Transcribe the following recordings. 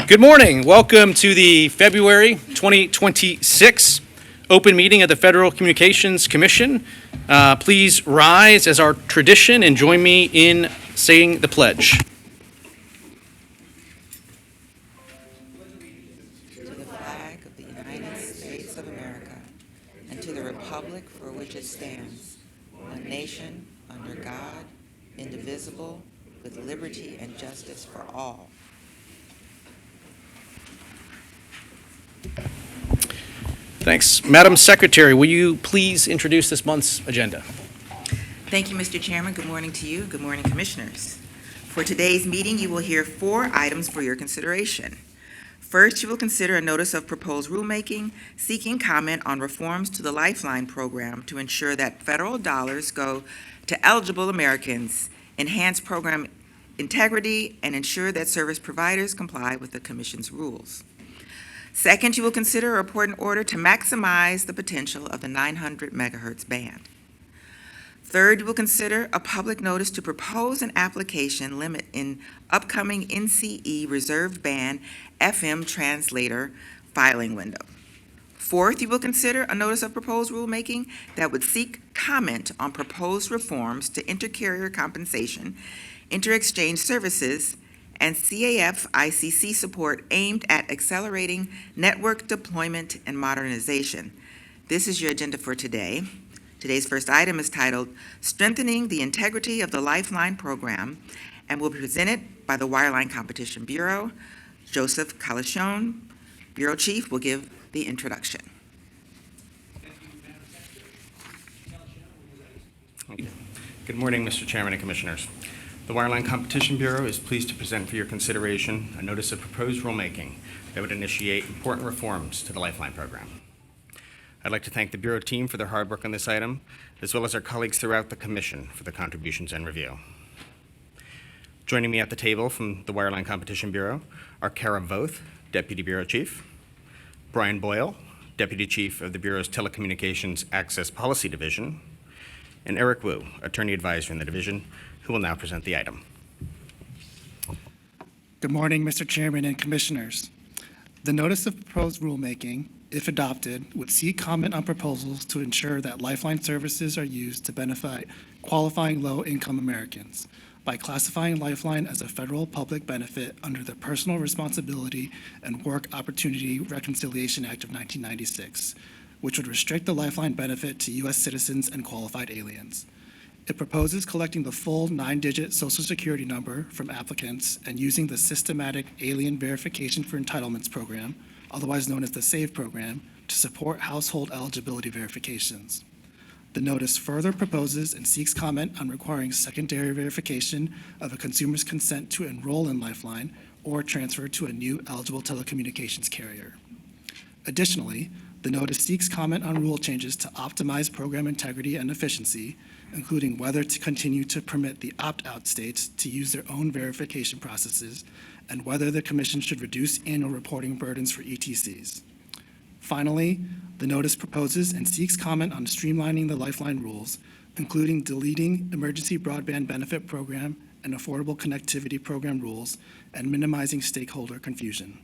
Good morning. Welcome to the February 2026 open meeting of the Federal Communications Commission. Please rise as our tradition and join me in saying the pledge. To the flag of the United States of America and to the republic for which it stands, one nation, under God, indivisible, with liberty and justice for all. Thanks. Madam Secretary, will you please introduce this month's agenda? Thank you, Mr. Chairman. Good morning to you. Good morning, Commissioners. For today's meeting, you will hear 4 items for your consideration. First, you will consider a notice of proposed rulemaking seeking comment on reforms to the Lifeline program to ensure that federal dollars go to eligible Americans, enhance program integrity, and ensure that service providers comply with the Commission's rules. Second, you will consider a report in order to maximize the potential of the 900 megahertz band. Third, you will consider a public notice to propose an application limit in upcoming NCE reserved band FM translator filing window. Fourth, you will consider a notice of proposed rulemaking that would seek comment on proposed reforms to intercarrier compensation, inter-exchange services, and CAF ICC support aimed at accelerating network deployment and modernization. This is your agenda for today. Today's first item is titled Strengthening the Integrity of the Lifeline Program and will be presented by the Wireline Competition Bureau. Joseph Calichon, Bureau Chief, will give the introduction. Good morning, Mr. Chairman and Commissioners. The Wireline Competition Bureau is pleased to present for your consideration a notice of proposed rulemaking that would initiate important reforms to the Lifeline program. I'd like to thank the Bureau team for their hard work on this item, as well as our colleagues throughout the Commission for their contributions and review. Joining me at the table from the Wireline Competition Bureau are Kara Voth, Deputy Bureau Chief, Brian Boyle, Deputy Chief of the Bureau's Telecommunications Access Policy Division, and Eric Wu, Attorney Advisor in the division, who will now present the item. Good morning, Mr. Chairman and Commissioners. The notice of proposed rulemaking, if adopted, would seek comment on proposals to ensure that Lifeline services are used to benefit qualifying low-income Americans by classifying Lifeline as a federal public benefit under the Personal Responsibility and Work Opportunity Reconciliation Act of 1996, which would restrict the Lifeline benefit to U.S. citizens and qualified aliens. It proposes collecting the full 9-digit Social Security number from applicants and using the Systematic Alien Verification for Entitlements program, otherwise known as the SAVE program, to support household eligibility verifications. The notice further proposes and seeks comment on requiring secondary verification of a consumer's consent to enroll in Lifeline or transfer to a new eligible telecommunications carrier. Additionally, the notice seeks comment on rule changes to optimize program integrity and efficiency, including whether to continue to permit the opt-out states to use their own verification processes and whether the Commission should reduce annual reporting burdens for ETCs. Finally, the notice proposes and seeks comment on streamlining the Lifeline rules, including deleting Emergency Broadband Benefit Program and Affordable Connectivity Program rules and minimizing stakeholder confusion.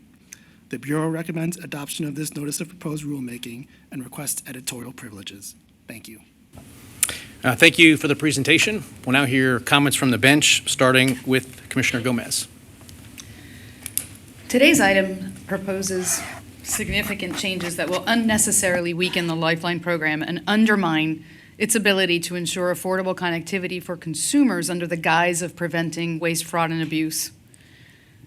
The Bureau recommends adoption of this notice of proposed rulemaking and requests editorial privileges. Thank you. Thank you for the presentation. We'll now hear comments from the bench, starting with Commissioner Gomez. Today's item proposes significant changes that will unnecessarily weaken the Lifeline program and undermine its ability to ensure affordable connectivity for consumers under the guise of preventing waste, fraud, and abuse.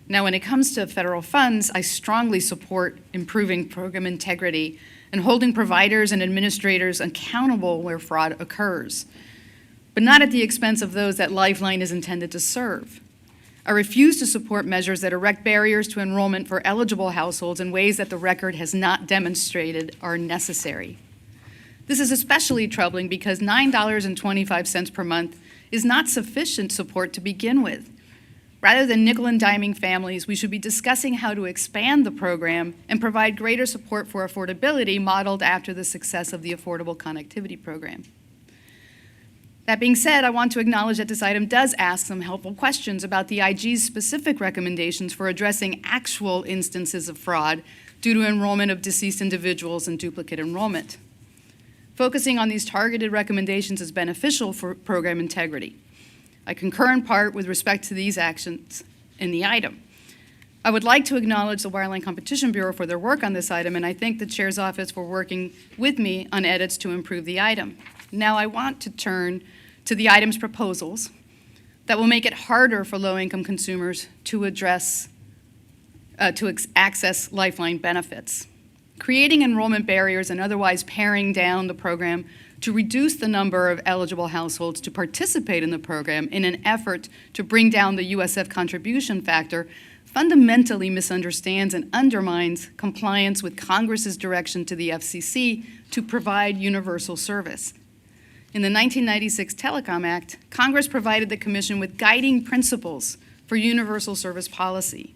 Now, when it comes to federal funds, I strongly support improving program integrity and holding providers and administrators accountable where fraud occurs, but not at the expense of those that Lifeline is intended to serve. I refuse to support measures that erect barriers to enrollment for eligible households in ways that the record has not demonstrated are necessary. This is especially troubling because $9.25 per month is not sufficient support to begin with. Rather than nickel and diming families, we should be discussing how to expand the program and provide greater support for affordability modeled after the success of the Affordable Connectivity Program. That being said, I want to acknowledge that this item does ask some helpful questions about the IG's specific recommendations for addressing actual instances of fraud due to enrollment of deceased individuals and duplicate enrollment. Focusing on these targeted recommendations is beneficial for program integrity. I concur in part with respect to these actions in the item. I would like to acknowledge the Wireline Competition Bureau for their work on this item, and I thank the Chair's office for working with me on edits to improve the item. Now I want to turn to the item's proposals that will make it harder for low-income consumers to access Lifeline benefits. Creating enrollment barriers and otherwise paring down the program to reduce the number of eligible households to participate in the program in an effort to bring down the USF contribution factor fundamentally misunderstands and undermines compliance with Congress's direction to the FCC to provide universal service. In the 1996 Telecom Act, Congress provided the Commission with guiding principles for universal service policy.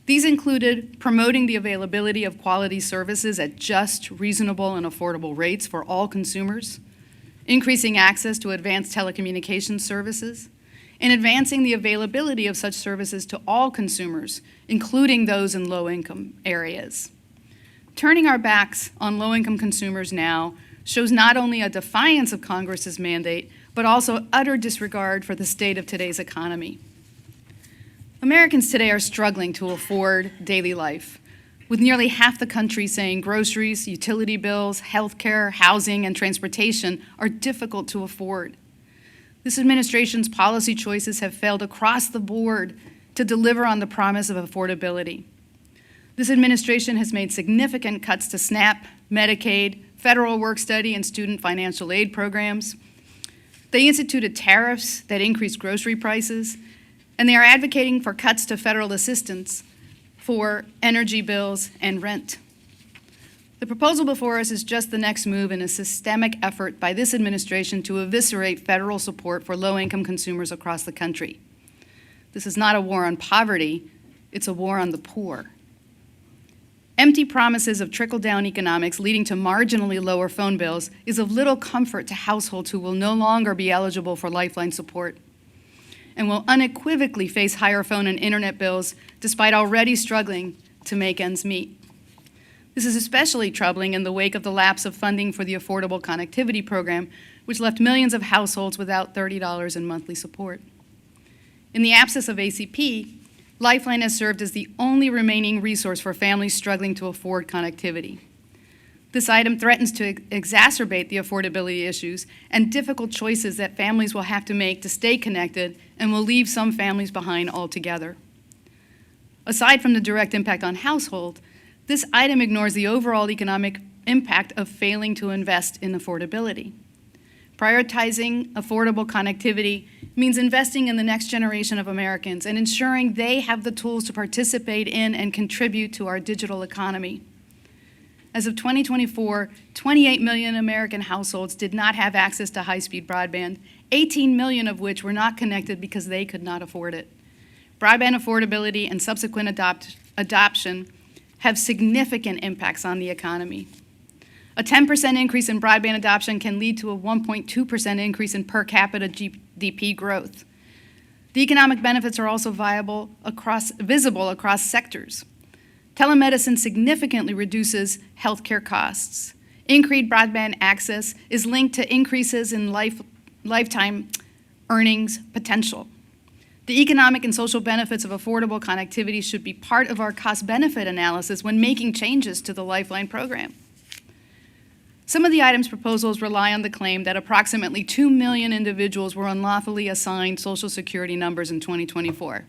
These included promoting the availability of quality services at just, reasonable, and affordable rates for all consumers, increasing access to advanced telecommunications services, and advancing the availability of such services to all consumers, including those in low-income areas. Turning our backs on low-income consumers now shows not only a defiance of Congress's mandate, but also utter disregard for the state of today's economy. Americans today are struggling to afford daily life, with nearly half the country saying groceries, utility bills, healthcare, housing, and transportation are difficult to afford. This administration's policy choices have failed across the board to deliver on the promise of affordability. This administration has made significant cuts to SNAP, Medicaid, federal work-study, and student financial aid programs. They instituted tariffs that increase grocery prices, and they are advocating for cuts to federal assistance for energy bills and rent. The proposal before us is just the next move in a systemic effort by this administration to eviscerate federal support for low-income consumers across the country. This is not a war on poverty, it's a war on the poor. Empty promises of trickle-down economics leading to marginally lower phone bills is of little comfort to households who will no longer be eligible for Lifeline support and will unequivocally face higher phone and internet bills despite already struggling to make ends meet. This is especially troubling in the wake of the lapse of funding for the Affordable Connectivity Program, which left millions of households without $30 in monthly support. In the absence of ACP, Lifeline has served as the only remaining resource for families struggling to afford connectivity. This item threatens to exacerbate the affordability issues and difficult choices that families will have to make to stay connected and will leave some families behind altogether. Aside from the direct impact on households, this item ignores the overall economic impact of failing to invest in affordability. Prioritizing affordable connectivity means investing in the next generation of Americans and ensuring they have the tools to participate in and contribute to our digital economy. As of 2024, 28 million American households did not have access to high-speed broadband, 18 million of which were not connected because they could not afford it. Broadband affordability and subsequent adoption have significant impacts on the economy. A 10% increase in broadband adoption can lead to a 1.2% increase in per capita GDP growth. The economic benefits are also visible across sectors. Telemedicine significantly reduces healthcare costs. Increased broadband access is linked to increases in lifetime earnings potential. The economic and social benefits of affordable connectivity should be part of our cost-benefit analysis when making changes to the Lifeline program. Some of the item's proposals rely on the claim that approximately 2 million individuals were unlawfully assigned Social Security numbers in 2024.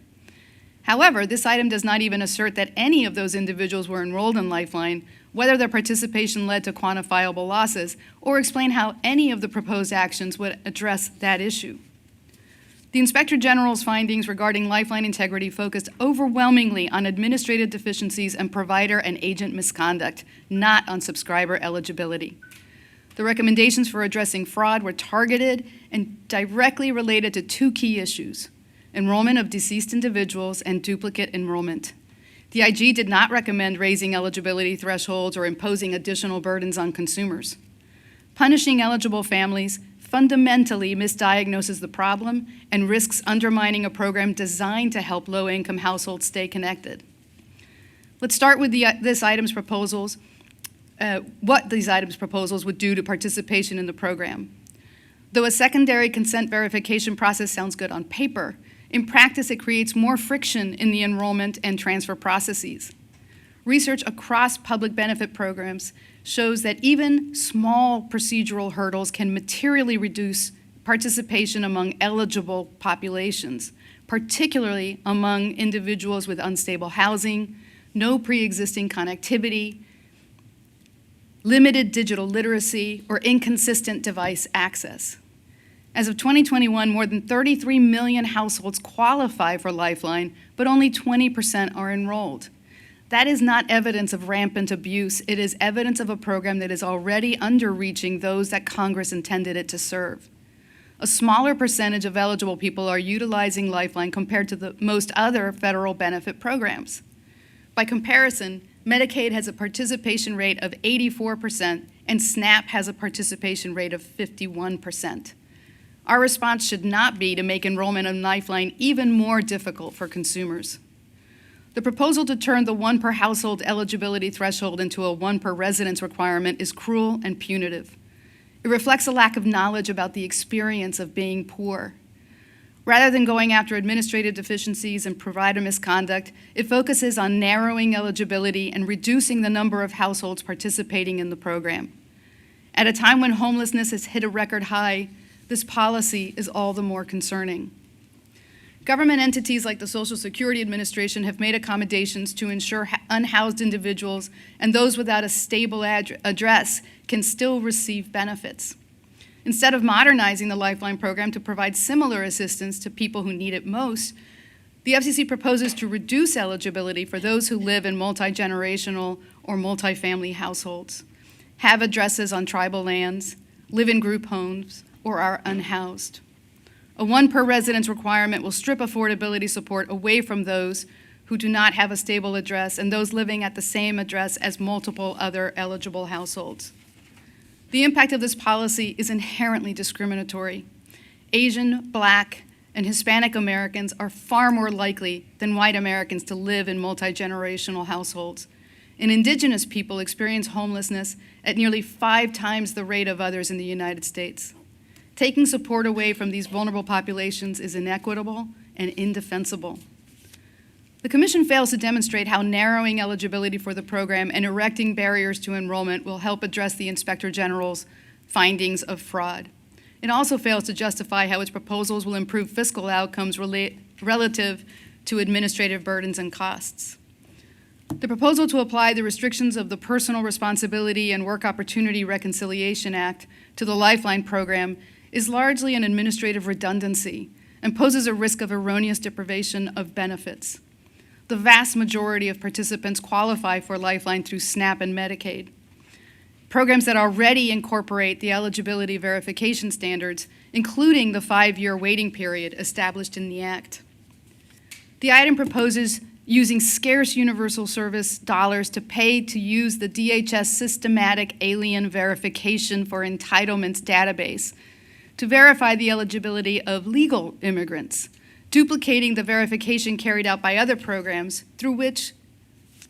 However, this item does not even assert that any of those individuals were enrolled in Lifeline, whether their participation led to quantifiable losses, or explain how any of the proposed actions would address that issue. The Inspector General's findings regarding Lifeline integrity focused overwhelmingly on administrative deficiencies and provider and agent misconduct, not on subscriber eligibility. The recommendations for addressing fraud were targeted and directly related to two key issues: enrollment of deceased individuals and duplicate enrollment. The IG did not recommend raising eligibility thresholds or imposing additional burdens on consumers. Punishing eligible families fundamentally misdiagnoses the problem and risks undermining a program designed to help low-income households stay connected. Let's start with what these items proposals would do to participation in the program. Though a secondary consent verification process sounds good on paper, in practice it creates more friction in the enrollment and transfer processes. Research across public benefit programs shows that even small procedural hurdles can materially reduce participation among eligible populations, particularly among individuals with unstable housing, no pre-existing connectivity, limited digital literacy, or inconsistent device access. As of 2021, more than 33 million households qualify for Lifeline, but only 20% are enrolled. That is not evidence of rampant abuse. It is evidence of a program that is already underreaching those that Congress intended it to serve. A smaller percentage of eligible people are utilizing Lifeline compared to most other federal benefit programs. By comparison, Medicaid has a participation rate of 84%, and SNAP has a participation rate of 51%. Our response should not be to make enrollment in Lifeline even more difficult for consumers. The proposal to turn the one per household eligibility threshold into a one per residence requirement is cruel and punitive. It reflects a lack of knowledge about the experience of being poor. Rather than going after administrative deficiencies and provider misconduct, it focuses on narrowing eligibility and reducing the number of households participating in the program. At a time when homelessness has hit a record high, this policy is all the more concerning. Government entities like the Social Security Administration have made accommodations to ensure unhoused individuals and those without a stable address can still receive benefits. Instead of modernizing the Lifeline program to provide similar assistance to people who need it most, the FCC proposes to reduce eligibility for those who live in multi-generational or multi-family households, have addresses on tribal lands, live in group homes, or are unhoused. A one per residence requirement will strip affordability support away from those who do not have a stable address and those living at the same address as multiple other eligible households. The impact of this policy is inherently discriminatory. Asian, Black, and Hispanic Americans are far more likely than white Americans to live in multi-generational households. And Indigenous people experience homelessness at nearly 5 times the rate of others in the United States. Taking support away from these vulnerable populations is inequitable and indefensible. The Commission fails to demonstrate how narrowing eligibility for the program and erecting barriers to enrollment will help address the Inspector General's findings of fraud. It also fails to justify how its proposals will improve fiscal outcomes relative to administrative burdens and costs. The proposal to apply the restrictions of the Personal Responsibility and Work Opportunity Reconciliation Act to the Lifeline program is largely an administrative redundancy and poses a risk of erroneous deprivation of benefits. The vast majority of participants qualify for Lifeline through SNAP and Medicaid, programs that already incorporate the eligibility verification standards, including the 5-year waiting period established in the Act. The item proposes using scarce universal service dollars to pay to use the DHS systematic alien verification for entitlements database to verify the eligibility of legal immigrants, duplicating the verification carried out by other programs through which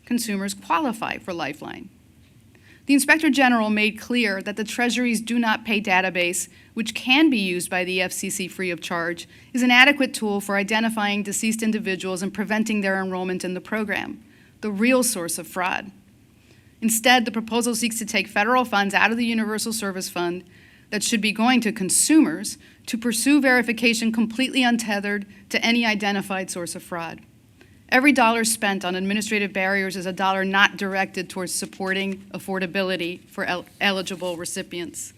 consumers qualify for Lifeline. The Inspector General made clear that the Treasury's Do Not Pay database, which can be used by the FCC free of charge, is an adequate tool for identifying deceased individuals and preventing their enrollment in the program, the real source of fraud. Instead, the proposal seeks to take federal funds out of the Universal Service Fund that should be going to consumers to pursue verification completely untethered to any identified source of fraud. Every dollar spent on administrative barriers is a dollar not directed towards supporting affordability for eligible recipients.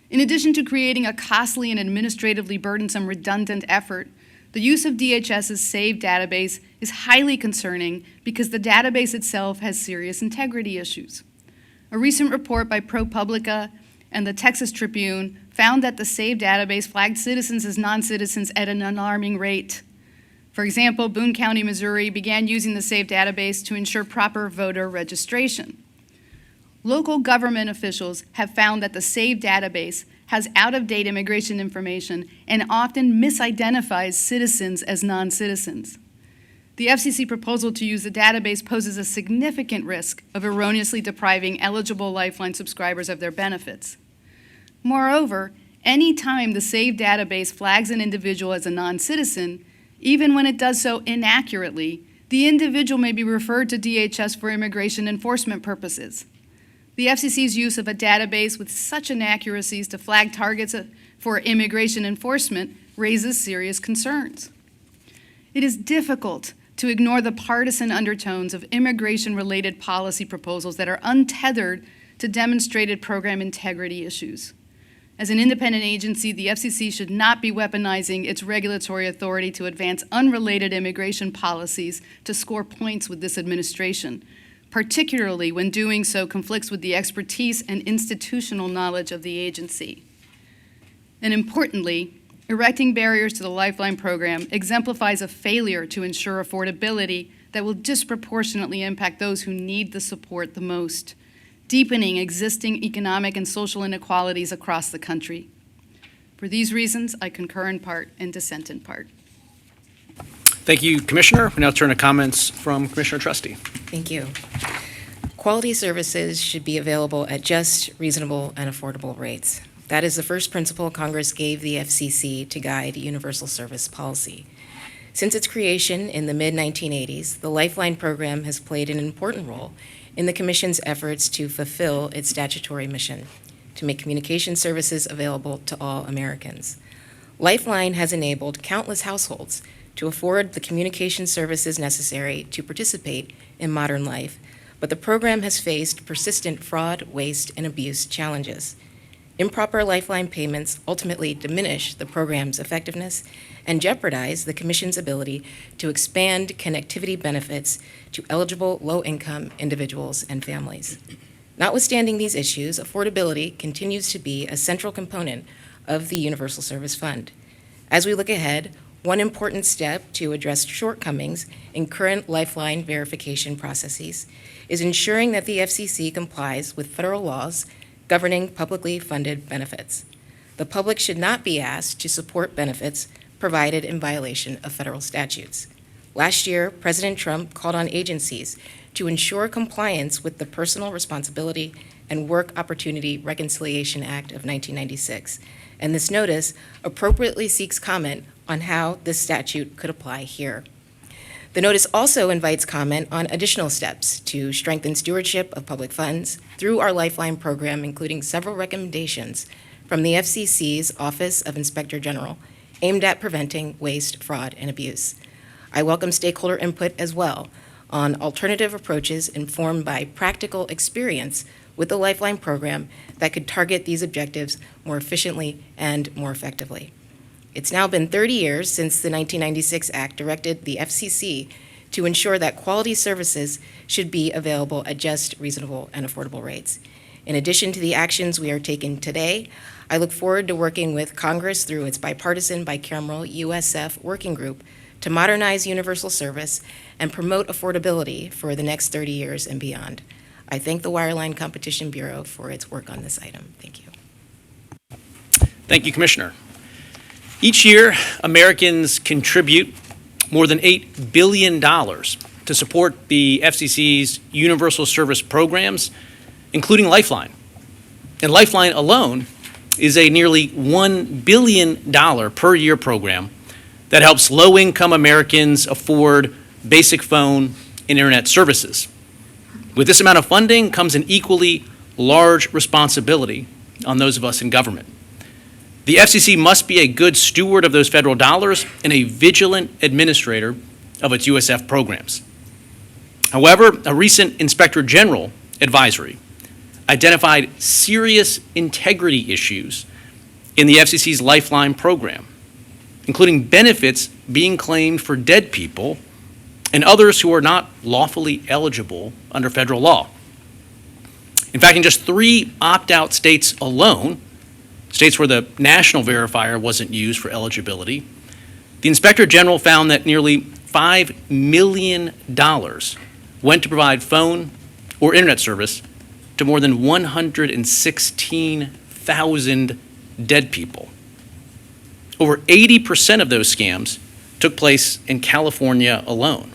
In addition to creating a costly and administratively burdensome redundant effort, the use of DHS's SAVE database is highly concerning because the database itself has serious integrity issues. A recent report by ProPublica and the Texas Tribune found that the SAVE database flagged citizens as non-citizens at an alarming rate. For example, Boone County, Missouri began using the SAVE database to ensure proper voter registration. Local government officials have found that the SAVE database has out-of-date immigration information and often misidentifies citizens as non-citizens. The FCC proposal to use the database poses a significant risk of erroneously depriving eligible Lifeline subscribers of their benefits. Moreover, any time the SAVE database flags an individual as a non-citizen, even when it does so inaccurately, the individual may be referred to DHS for immigration enforcement purposes. The FCC's use of a database with such inaccuracies to flag targets for immigration enforcement raises serious concerns. It is difficult to ignore the partisan undertones of immigration-related policy proposals that are untethered to demonstrated program integrity issues. As an independent agency, the FCC should not be weaponizing its regulatory authority to advance unrelated immigration policies to score points with this administration, particularly when doing so conflicts with the expertise and institutional knowledge of the agency. And importantly, erecting barriers to the Lifeline program exemplifies a failure to ensure affordability that will disproportionately impact those who need the support the most, deepening existing economic and social inequalities across the country. For these reasons, I concur in part and dissent in part. Thank you, Commissioner. We now turn to comments from Commissioner Trusty. Thank you. Quality services should be available at just, reasonable, and affordable rates. That is the first principle Congress gave the FCC to guide universal service policy. Since its creation in the mid-1980s, the Lifeline program has played an important role in the Commission's efforts to fulfill its statutory mission, to make communication services available to all Americans. Lifeline has enabled countless households to afford the communication services necessary to participate in modern life, but the program has faced persistent fraud, waste, and abuse challenges. Improper Lifeline payments ultimately diminish the program's effectiveness and jeopardize the Commission's ability to expand connectivity benefits to eligible low-income individuals and families. Notwithstanding these issues, affordability continues to be a central component of the Universal Service Fund. As we look ahead, one important step to address shortcomings in current Lifeline verification processes is ensuring that the FCC complies with federal laws governing publicly funded benefits. The public should not be asked to support benefits provided in violation of federal statutes. Last year, President Trump called on agencies to ensure compliance with the Personal Responsibility and Work Opportunity Reconciliation Act of 1996, and this notice appropriately seeks comment on how this statute could apply here. The notice also invites comment on additional steps to strengthen stewardship of public funds through our Lifeline program, including several recommendations from the FCC's Office of Inspector General aimed at preventing waste, fraud, and abuse. I welcome stakeholder input as well on alternative approaches informed by practical experience with the Lifeline program that could target these objectives more efficiently and more effectively. It's now been 30 years since the 1996 Act directed the FCC to ensure that quality services should be available at just, reasonable, and affordable rates. In addition to the actions we are taking today, I look forward to working with Congress through its bipartisan, bicameral USF working group to modernize universal service and promote affordability for the next 30 years and beyond. I thank the Wireline Competition Bureau for its work on this item. Thank you. Thank you, Commissioner. Each year, Americans contribute more than $8 billion to support the FCC's universal service programs, including Lifeline. And Lifeline alone is a nearly $1 billion per year program that helps low-income Americans afford basic phone and internet services. With this amount of funding comes an equally large responsibility on those of us in government. The FCC must be a good steward of those federal dollars and a vigilant administrator of its USF programs. However, a recent Inspector General advisory identified serious integrity issues in the FCC's Lifeline program, including benefits being claimed for dead people and others who are not lawfully eligible under federal law. In fact, in just 3 opt-out states alone, states where the national verifier wasn't used for eligibility, the Inspector General found that nearly $5 million went to provide phone or internet service to more than 116,000 dead people. Over 80% of those scams took place in California alone.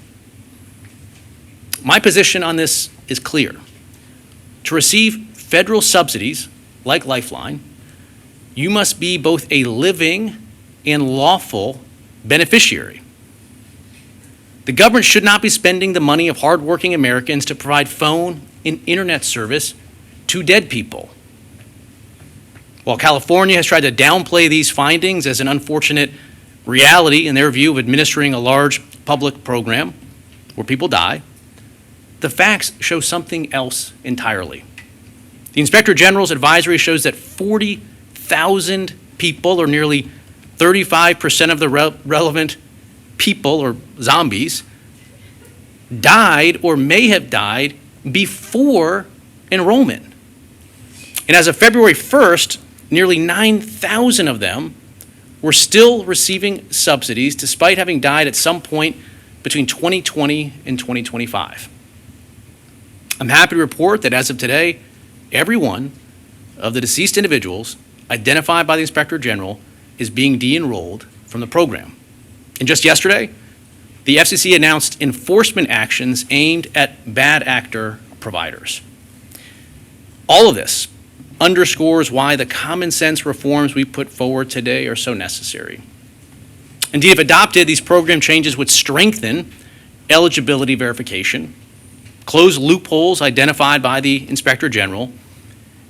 My position on this is clear. To receive federal subsidies like Lifeline, you must be both a living and lawful beneficiary. The government should not be spending the money of hardworking Americans to provide phone and internet service to dead people. While California has tried to downplay these findings as an unfortunate reality in their view of administering a large public program where people die, the facts show something else entirely. The Inspector General's advisory shows that 40,000 people, or nearly 35% of the relevant people, or zombies, died or may have died before enrollment. And as of February 1st, nearly 9,000 of them were still receiving subsidies despite having died at some point between 2020 and 2025. I'm happy to report that as of today, every one of the deceased individuals identified by the Inspector General is being de-enrolled from the program. And just yesterday, the FCC announced enforcement actions aimed at bad actor providers. All of this underscores why the common sense reforms we put forward today are so necessary. Indeed, if adopted, these program changes would strengthen eligibility verification, close loopholes identified by the Inspector General,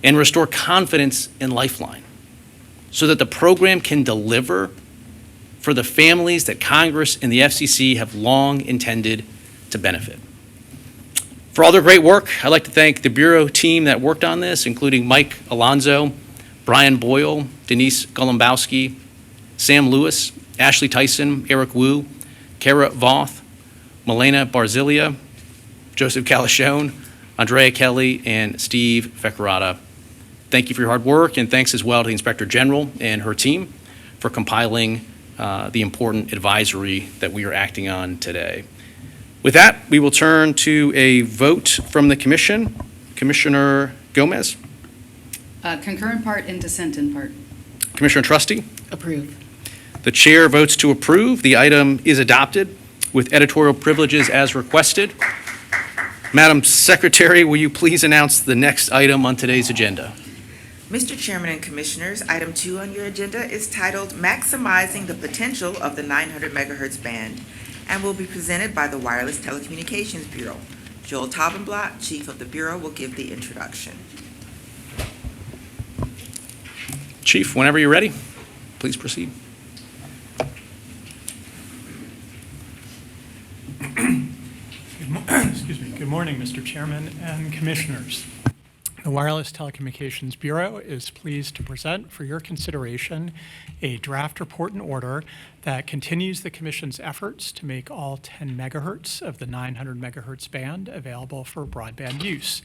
and restore confidence in Lifeline so that the program can deliver for the families that Congress and the FCC have long intended to benefit. For all their great work, I'd like to thank the Bureau team that worked on this, including Mike Alonzo, Brian Boyle, Denise Golumbowski, Sam Lewis, Ashley Tyson, Eric Wu, Kara Voth, Milena Barzilia, Joseph Calichone, Andrea Kelly, and Steve Feccarata. Thank you for your hard work, and thanks as well to the Inspector General and her team for compiling the important advisory that we are acting on today. With that, we will turn to a vote from the Commission. Commissioner Gomez? Concur in part and dissent in part. Commissioner Trusty? Approve. The chair votes to approve. The item is adopted with editorial privileges as requested. Madam Secretary, will you please announce the next item on today's agenda? Mr. Chairman and Commissioners, item 2 on your agenda is titled Maximizing the Potential of the 900 Megahertz Band and will be presented by the Wireless Telecommunications Bureau. Joel Taubenblatt, Chief of the Bureau, will give the introduction. Chief, whenever you're ready, please proceed. Good morning, Mr. Chairman and Commissioners. The Wireless Telecommunications Bureau is pleased to present for your consideration a draft report and order that continues the Commission's efforts to make all 10 megahertz of the 900 megahertz band available for broadband use.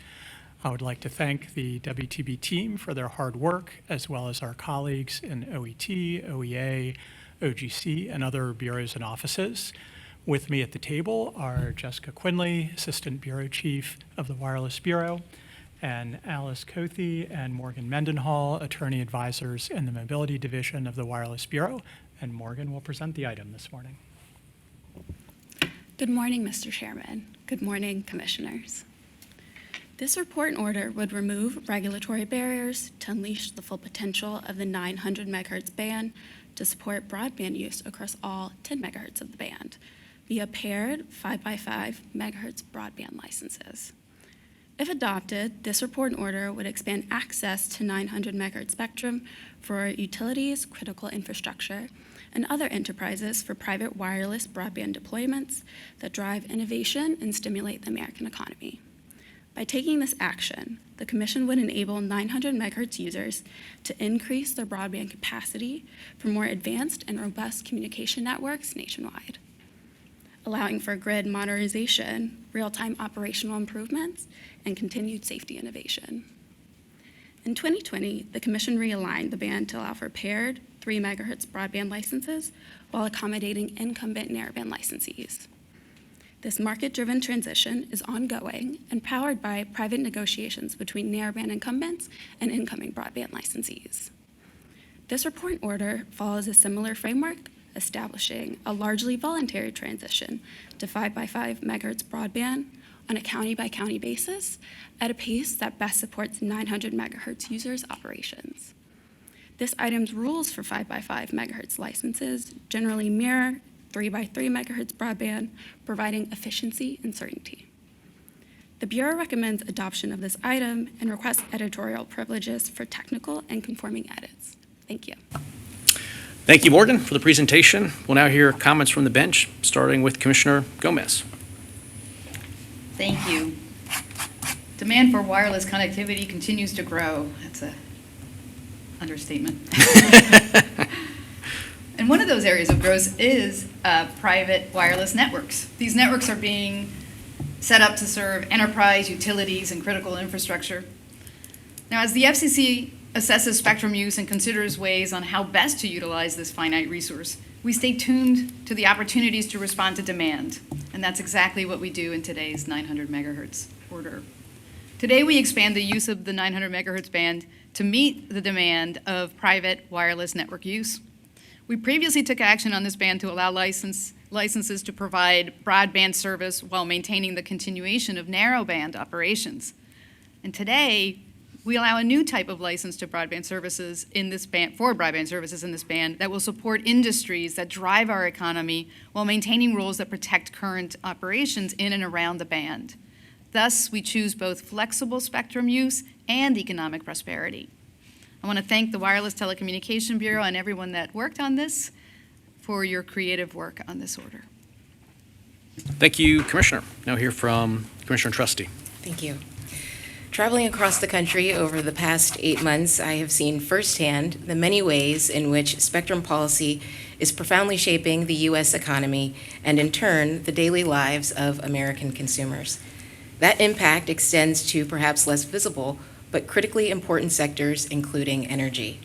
I would like to thank the WTB team for their hard work, as well as our colleagues in OET, OEA, OGC, and other bureaus and offices. With me at the table are Jessica Quinley, Assistant Bureau Chief of the Wireless Bureau, and Alice Cothey and Morgan Mendenhall, Attorney Advisors in the Mobility Division of the Wireless Bureau. And Morgan will present the item this morning. Good morning, Mr. Chairman. Good morning, Commissioners. This report and order would remove regulatory barriers to unleash the full potential of the 900 megahertz band to support broadband use across all 10 megahertz of the band via paired 5x5 megahertz broadband licenses. If adopted, this report and order would expand access to 900 megahertz spectrum for utilities, critical infrastructure, and other enterprises for private wireless broadband deployments that drive innovation and stimulate the American economy. By taking this action, the Commission would enable 900 megahertz users to increase their broadband capacity for more advanced and robust communication networks nationwide, allowing for grid modernization, real-time operational improvements, and continued safety innovation. In 2020, the Commission realigned the band to allow for paired 3 megahertz broadband licenses while accommodating incumbent narrowband licensees. This market-driven transition is ongoing and powered by private negotiations between narrowband incumbents and incoming broadband licensees. This report order follows a similar framework, establishing a largely voluntary transition to 5x5 megahertz broadband on a county-by-county basis at a pace that best supports 900 megahertz users' operations. This item's rules for 5x5 megahertz licenses generally mirror 3x3 megahertz broadband, providing efficiency and certainty. The Bureau recommends adoption of this item and requests editorial privileges for technical and conforming edits. Thank you. Thank you, Morgan, for the presentation. We'll now hear comments from the bench, starting with Commissioner Gomez. Thank you. Demand for wireless connectivity continues to grow. That's an understatement. And one of those areas of growth is private wireless networks. These networks are being set up to serve enterprise, utilities, and critical infrastructure. Now, as the FCC assesses spectrum use and considers ways on how best to utilize this finite resource, we stay tuned to the opportunities to respond to demand. And that's exactly what we do in today's 900 megahertz order. Today, we expand the use of the 900 megahertz band to meet the demand of private wireless network use. We previously took action on this band to allow licenses to provide broadband service while maintaining the continuation of narrowband operations. And today, we allow a new type of license to broadband services in this band, for broadband services in this band, that will support industries that drive our economy while maintaining rules that protect current operations in and around the band. Thus, we choose both flexible spectrum use and economic prosperity. I want to thank the Wireless Telecommunication Bureau and everyone that worked on this for your creative work on this order. Thank you, Commissioner. Now hear from Commissioner Trusty. Thank you. Traveling across the country over the past 8 months, I have seen firsthand the many ways in which spectrum policy is profoundly shaping the U.S. economy and, in turn, the daily lives of American consumers. That impact extends to perhaps less visible but critically important sectors, including energy.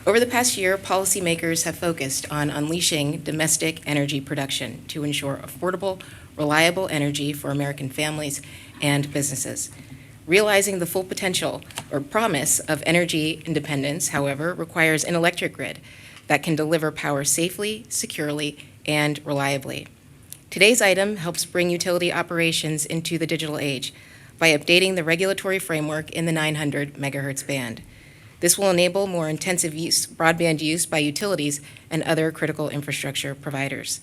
Over the past year, policymakers have focused on unleashing domestic energy production to ensure affordable, reliable energy for American families and businesses. Realizing the full potential or promise of energy independence, however, requires an electric grid that can deliver power safely, securely, and reliably. Today's item helps bring utility operations into the digital age by updating the regulatory framework in the 900 megahertz band. This will enable more intensive broadband use by utilities and other critical infrastructure providers.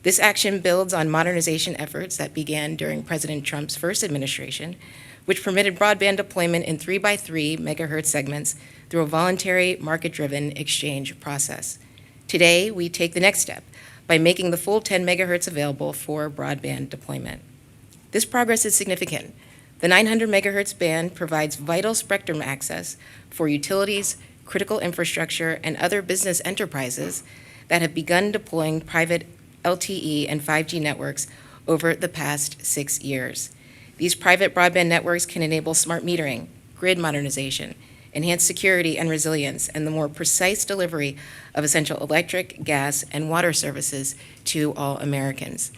This action builds on modernization efforts that began during President Trump's first administration, which permitted broadband deployment in 3x3 megahertz segments through a voluntary, market-driven exchange process. Today, we take the next step by making the full 10 megahertz available for broadband deployment. This progress is significant. The 900 megahertz band provides vital spectrum access for utilities, critical infrastructure, and other business enterprises that have begun deploying private LTE and 5G networks over the past 6 years. These private broadband networks can enable smart metering, grid modernization, enhanced security and resilience, and the more precise delivery of essential electric, gas, and water services to all Americans.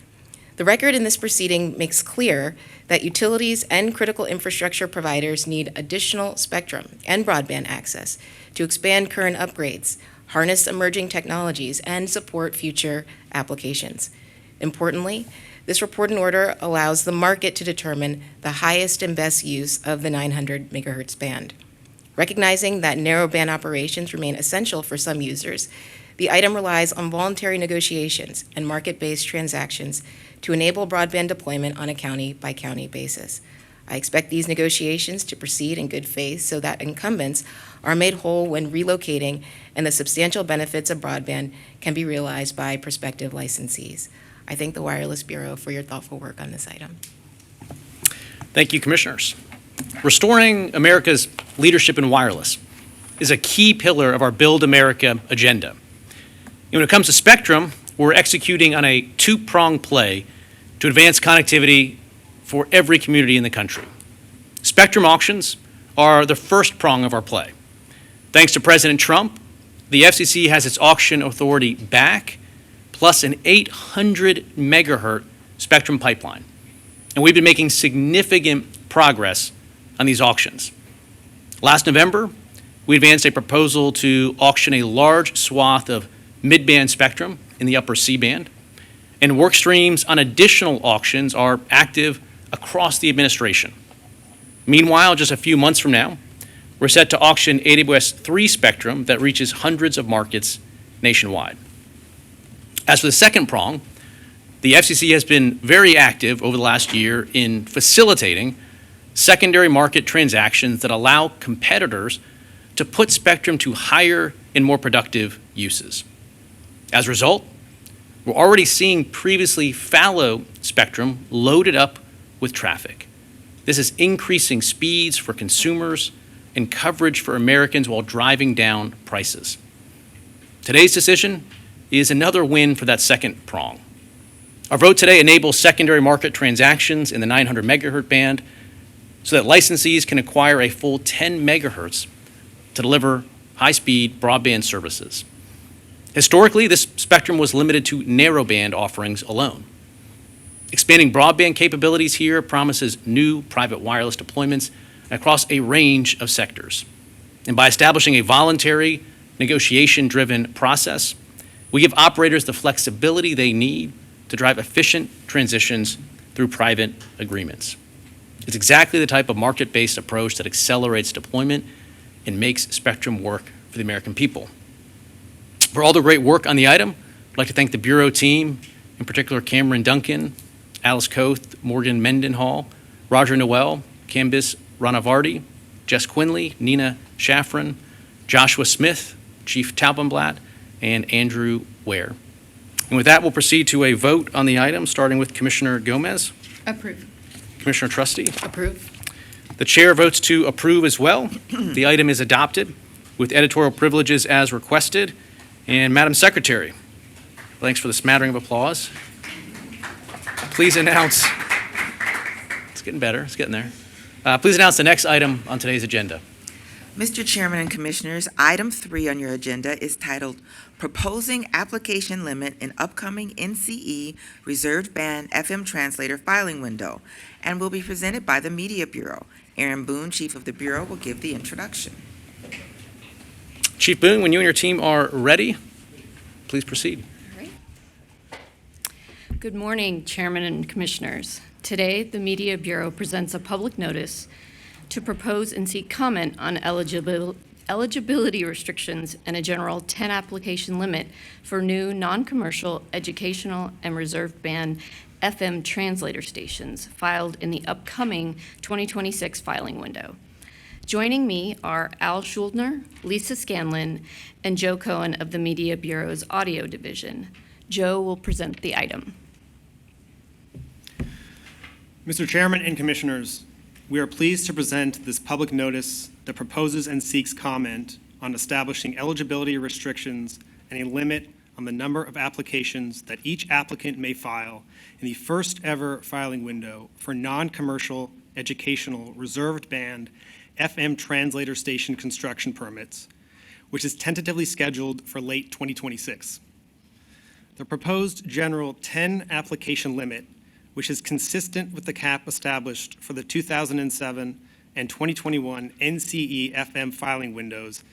The record in this proceeding makes clear that utilities and critical infrastructure providers need additional spectrum and broadband access to expand current upgrades, harness emerging technologies, and support future applications. Importantly, this report and order allows the market to determine the highest and best use of the 900 megahertz band. Recognizing that narrowband operations remain essential for some users, the item relies on voluntary negotiations and market-based transactions to enable broadband deployment on a county-by-county basis. I expect these negotiations to proceed in good faith so that incumbents are made whole when relocating and the substantial benefits of broadband can be realized by prospective licensees. I thank the Wireless Bureau for your thoughtful work on this item. Thank you, Commissioners. Restoring America's leadership in wireless is a key pillar of our Build America agenda. And when it comes to spectrum, we're executing on a two-pronged play to advance connectivity for every community in the country. Spectrum auctions are the first prong of our play. Thanks to President Trump, the FCC has its auction authority back, plus an 800 megahertz spectrum pipeline. And we've been making significant progress on these auctions. Last November, we advanced a proposal to auction a large swath of mid-band spectrum in the upper C-band, and work streams on additional auctions are active across the administration. Meanwhile, just a few months from now, we're set to auction AWS-3 spectrum that reaches hundreds of markets nationwide. As for the second prong, the FCC has been very active over the last year in facilitating secondary market transactions that allow competitors to put spectrum to higher and more productive uses. As a result, we're already seeing previously fallow spectrum loaded up with traffic. This is increasing speeds for consumers and coverage for Americans while driving down prices. Today's decision is another win for that second prong. Our vote today enables secondary market transactions in the 900 megahertz band so that licensees can acquire a full 10 megahertz to deliver high-speed broadband services. Historically, this spectrum was limited to narrowband offerings alone. Expanding broadband capabilities here promises new private wireless deployments across a range of sectors. And by establishing a voluntary, negotiation-driven process, we give operators the flexibility they need to drive efficient transitions through private agreements. It's exactly the type of market-based approach that accelerates deployment and makes spectrum work for the American people. For all the great work on the item, I'd like to thank the Bureau team, in particular Cameron Duncan, Alice Koth, Morgan Mendenhall, Roger Noel, Cambis Ranavardi, Jess Quinley, Nina Shaffron, Joshua Smith, Chief Taubenblatt, and Andrew Ware. And with that, we'll proceed to a vote on the item, starting with Commissioner Gomez. Approve. Commissioner Trustee. Approve. The chair votes to approve as well. The item is adopted with editorial privileges as requested. And Madam Secretary, thanks for the smattering of applause. Please announce, it's getting better, it's getting there. Please announce the next item on today's agenda. Mr. Chairman and Commissioners, item 3 on your agenda is titled Proposing Application Limit in Upcoming NCE Reserved Band FM Translator Filing Window, and will be presented by the Media Bureau. Aaron Boone, Chief of the Bureau, will give the introduction. Chief Boone, when you and your team are ready, please proceed. All right. Good morning, Chairman and Commissioners. Today, the Media Bureau presents a public notice to propose and seek comment on eligibility restrictions and a general 10 application limit for new non-commercial, educational, and reserved band FM translator stations filed in the upcoming 2026 filing window. Joining me are Al Schuldner, Lisa Scanlon, and Joe Cohen of the Media Bureau's Audio Division. Joe will present the item. Mr. Chairman and Commissioners, we are pleased to present this public notice that proposes and seeks comment on establishing eligibility restrictions and a limit on the number of applications that each applicant may file in the first ever filing window for non-commercial, educational, reserved band FM translator station construction permits, which is tentatively scheduled for late 2026. The proposed general 10 application limit, which is consistent with the cap established for the 2007 and 2021 NCE FM filing windows,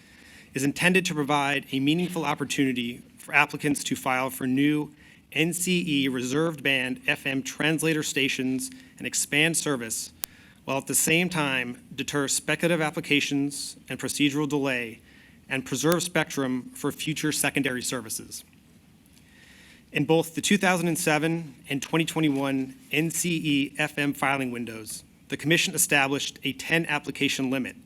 is intended to provide a meaningful opportunity for applicants to file for new NCE reserved band FM translator stations and expand service, while at the same time deter speculative applications and procedural delay and preserve spectrum for future secondary services. In both the 2007 and 2021 NCE FM filing windows, the Commission established a 10 application limit,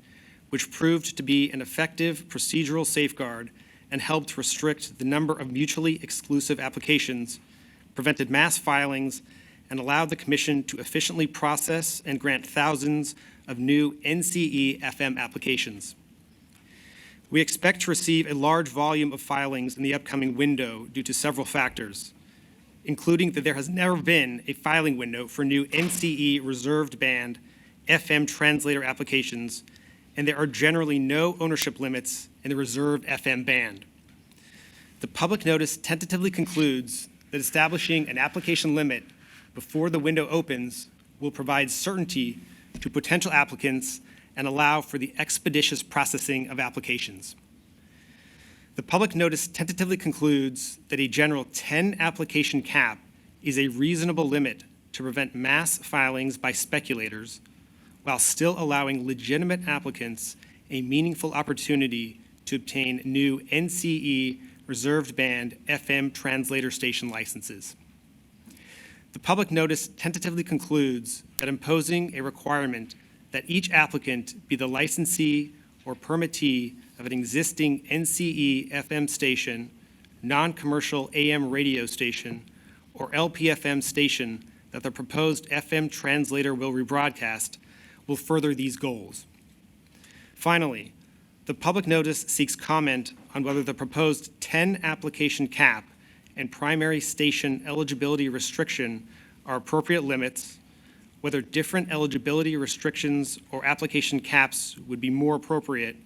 which proved to be an effective procedural safeguard and helped restrict the number of mutually exclusive applications, prevented mass filings, and allowed the Commission to efficiently process and grant thousands of new NCE FM applications. We expect to receive a large volume of filings in the upcoming window due to several factors, including that there has never been a filing window for new NCE reserved band FM translator applications, and there are generally no ownership limits in the reserved FM band. The public notice tentatively concludes that establishing an application limit before the window opens will provide certainty to potential applicants and allow for the expeditious processing of applications. The public notice tentatively concludes that a general 10 application cap is a reasonable limit to prevent mass filings by speculators while still allowing legitimate applicants a meaningful opportunity to obtain new NCE reserved band FM translator station licenses. The public notice tentatively concludes that imposing a requirement that each applicant be the licensee or permittee of an existing NCE FM station, non-commercial AM radio station, or LPFM station that the proposed FM translator will rebroadcast will further these goals. Finally, the public notice seeks comment on whether the proposed 10 application cap and primary station eligibility restriction are appropriate limits, whether different eligibility restrictions or application caps would be more appropriate,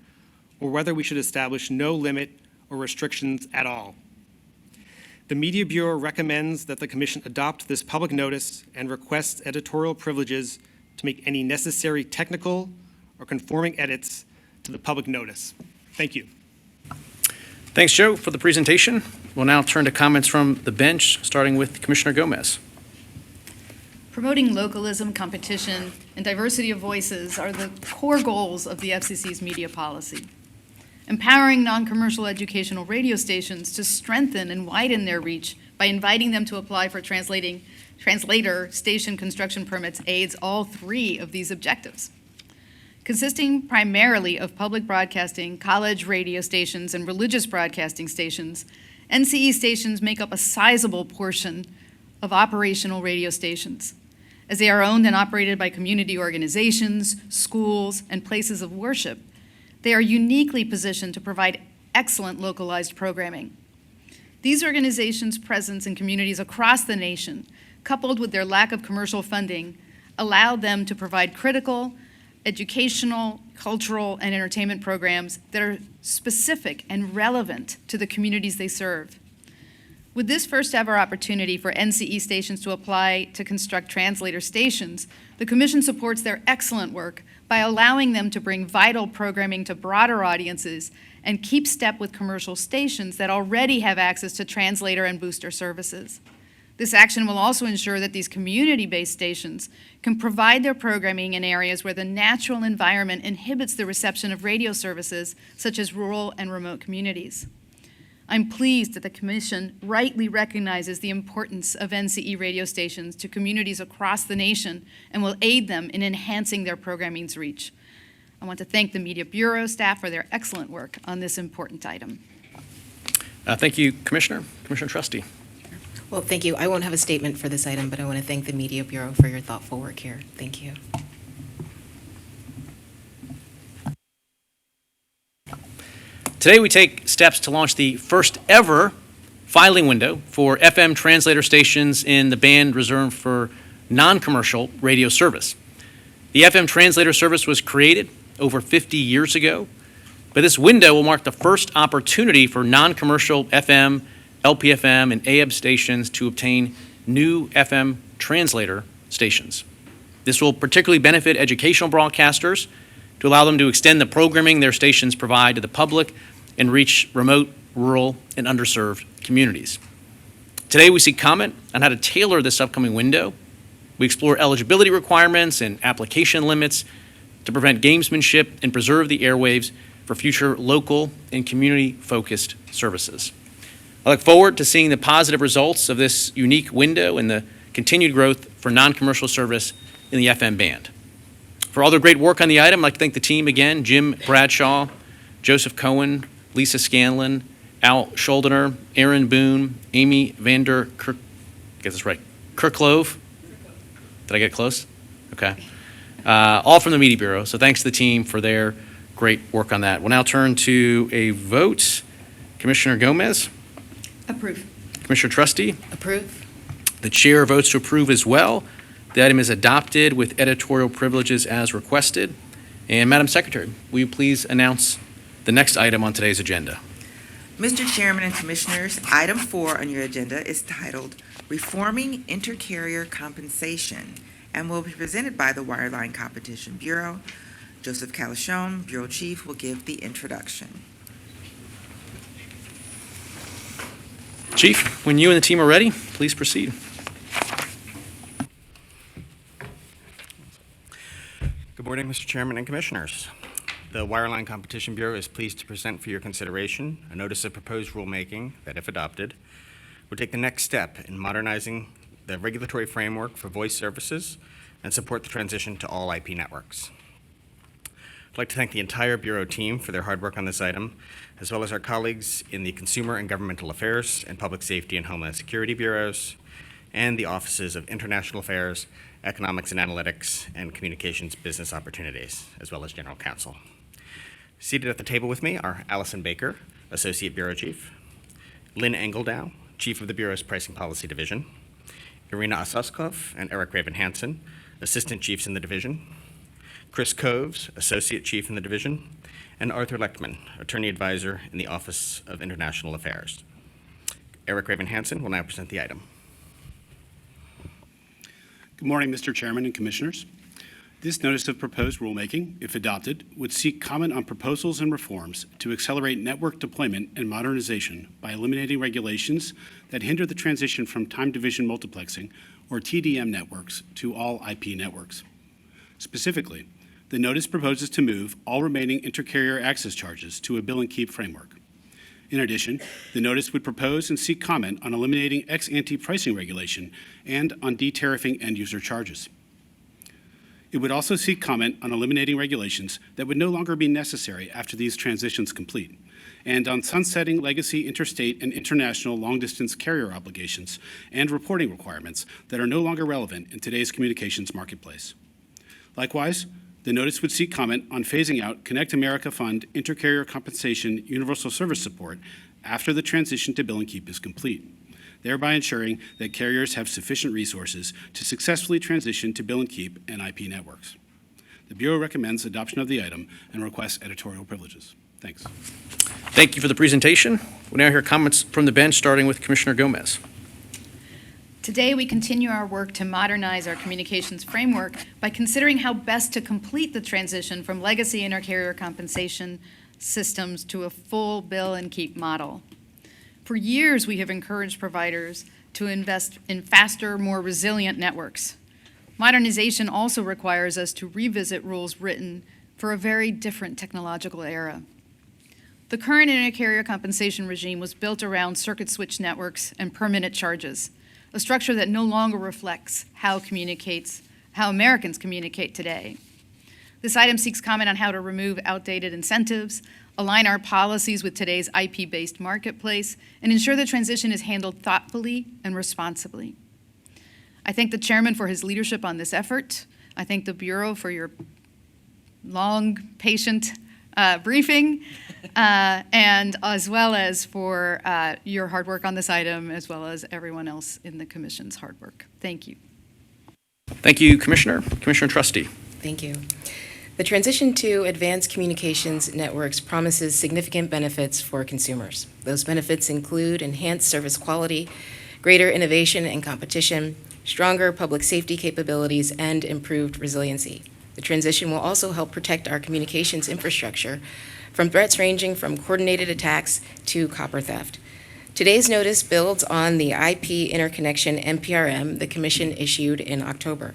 or whether we should establish no limit or restrictions at all. The Media Bureau recommends that the Commission adopt this public notice and requests editorial privileges to make any necessary technical or conforming edits to the public notice. Thank you. Thanks, Joe, for the presentation. We'll now turn to comments from the bench, starting with Commissioner Gomez. Promoting localism, competition, and diversity of voices are the core goals of the FCC's media policy. Empowering non-commercial educational radio stations to strengthen and widen their reach by inviting them to apply for translator station construction permits aids all three of these objectives. Consisting primarily of public broadcasting, college radio stations, and religious broadcasting stations, NCE stations make up a sizable portion of operational radio stations, as they are owned and operated by community organizations, schools, and places of worship. They are uniquely positioned to provide excellent localized programming. These organizations' presence in communities across the nation, coupled with their lack of commercial funding, allow them to provide critical, educational, cultural, and entertainment programs that are specific and relevant to the communities they serve. With this first ever opportunity for NCE stations to apply to construct translator stations, the Commission supports their excellent work by allowing them to bring vital programming to broader audiences and keep step with commercial stations that already have access to translator and booster services. This action will also ensure that these community-based stations can provide their programming in areas where the natural environment inhibits the reception of radio services, such as rural and remote communities. I'm pleased that the Commission rightly recognizes the importance of NCE radio stations to communities across the nation and will aid them in enhancing their programming's reach. I want to thank the Media Bureau staff for their excellent work on this important item. Thank you, Commissioner. Commissioner Trusty. Well, thank you. I won't have a statement for this item, but I want to thank the Media Bureau for your thoughtful work here. Thank you. Today, we take steps to launch the first ever filing window for FM translator stations in the band reserved for non-commercial radio service. The FM translator service was created over 50 years ago, but this window will mark the first opportunity for non-commercial FM, LPFM, and AM stations to obtain new FM translator stations. This will particularly benefit educational broadcasters to allow them to extend the programming their stations provide to the public and reach remote, rural, and underserved communities. Today, we seek comment on how to tailor this upcoming window. We explore eligibility requirements and application limits to prevent gamesmanship and preserve the airwaves for future local and community-focused services. I look forward to seeing the positive results of this unique window and the continued growth for non-commercial service in the FM band. For all their great work on the item, I'd like to thank the team again, Jim Bradshaw, Joseph Cohen, Lisa Scanlon, Al Schuldener, Aaron Boone, Amy Vander Kirklove. Did I get close? Okay. All from the Media Bureau, so thanks to the team for their great work on that. We'll now turn to a vote. Commissioner Gomez? Approve. Commissioner Trusty? Approve. The chair votes to approve as well. The item is adopted with editorial privileges as requested. And Madam Secretary, will you please announce the next item on today's agenda? Mr. Chairman and Commissioners, item 4 on your agenda is titled Reforming Intercarrier Compensation and will be presented by the Wireline Competition Bureau. Joseph Calichon, Bureau Chief, will give the introduction. Chief, when you and the team are ready, please proceed. Good morning, Mr. Chairman and Commissioners. The Wireline Competition Bureau is pleased to present for your consideration a notice of proposed rulemaking that, if adopted, would take the next step in modernizing the regulatory framework for voice services and support the transition to all IP networks. I'd like to thank the entire Bureau team for their hard work on this item, as well as our colleagues in the Consumer and Governmental Affairs and Public Safety and Homeland Security Bureaus, and the Offices of International Affairs, Economics and Analytics, and Communications Business Opportunities, as well as General Counsel. Seated at the table with me are Allison Baker, Associate Bureau Chief, Lynn Engeldow, Chief of the Bureau's Pricing Policy Division, Irina Osaskov and Eric Raven-Hansen, Assistant Chiefs in the Division, Chris Coves, Associate Chief in the Division, and Arthur Lechtman, Attorney Advisor in the Office of International Affairs. Eric Raven-Hansen will now present the item. Good morning, Mr. Chairman and Commissioners. This notice of proposed rulemaking, if adopted, would seek comment on proposals and reforms to accelerate network deployment and modernization by eliminating regulations that hinder the transition from time division multiplexing, or TDM networks, to all IP networks. Specifically, the notice proposes to move all remaining intercarrier access charges to a bill and keep framework. In addition, the notice would propose and seek comment on eliminating ex-ante pricing regulation and on de-tariffing end-user charges. It would also seek comment on eliminating regulations that would no longer be necessary after these transitions complete, and on sunsetting legacy interstate and international long-distance carrier obligations and reporting requirements that are no longer relevant in today's communications marketplace. Likewise, the notice would seek comment on phasing out Connect America Fund intercarrier compensation universal service support after the transition to bill and keep is complete, thereby ensuring that carriers have sufficient resources to successfully transition to bill and keep and IP networks. The Bureau recommends adoption of the item and requests editorial privileges. Thanks. Thank you for the presentation. We'll now hear comments from the bench, starting with Commissioner Gomez. Today, we continue our work to modernize our communications framework by considering how best to complete the transition from legacy intercarrier compensation systems to a full bill and keep model. For years, we have encouraged providers to invest in faster, more resilient networks. Modernization also requires us to revisit rules written for a very different technological era. The current intercarrier compensation regime was built around circuit switch networks and per-minute charges, a structure that no longer reflects how Americans communicate today. This item seeks comment on how to remove outdated incentives, align our policies with today's IP-based marketplace, and ensure the transition is handled thoughtfully and responsibly. I thank the chairman for his leadership on this effort. I thank the Bureau for your long, patient briefing, and as well as for your hard work on this item, as well as everyone else in the Commission's hard work. Thank you. Thank you, Commissioner. Commissioner Trustee. Thank you. The transition to advanced communications networks promises significant benefits for consumers. Those benefits include enhanced service quality, greater innovation and competition, stronger public safety capabilities, and improved resiliency. The transition will also help protect our communications infrastructure from threats ranging from coordinated attacks to copper theft. Today's notice builds on the IP interconnection NPRM the Commission issued in October.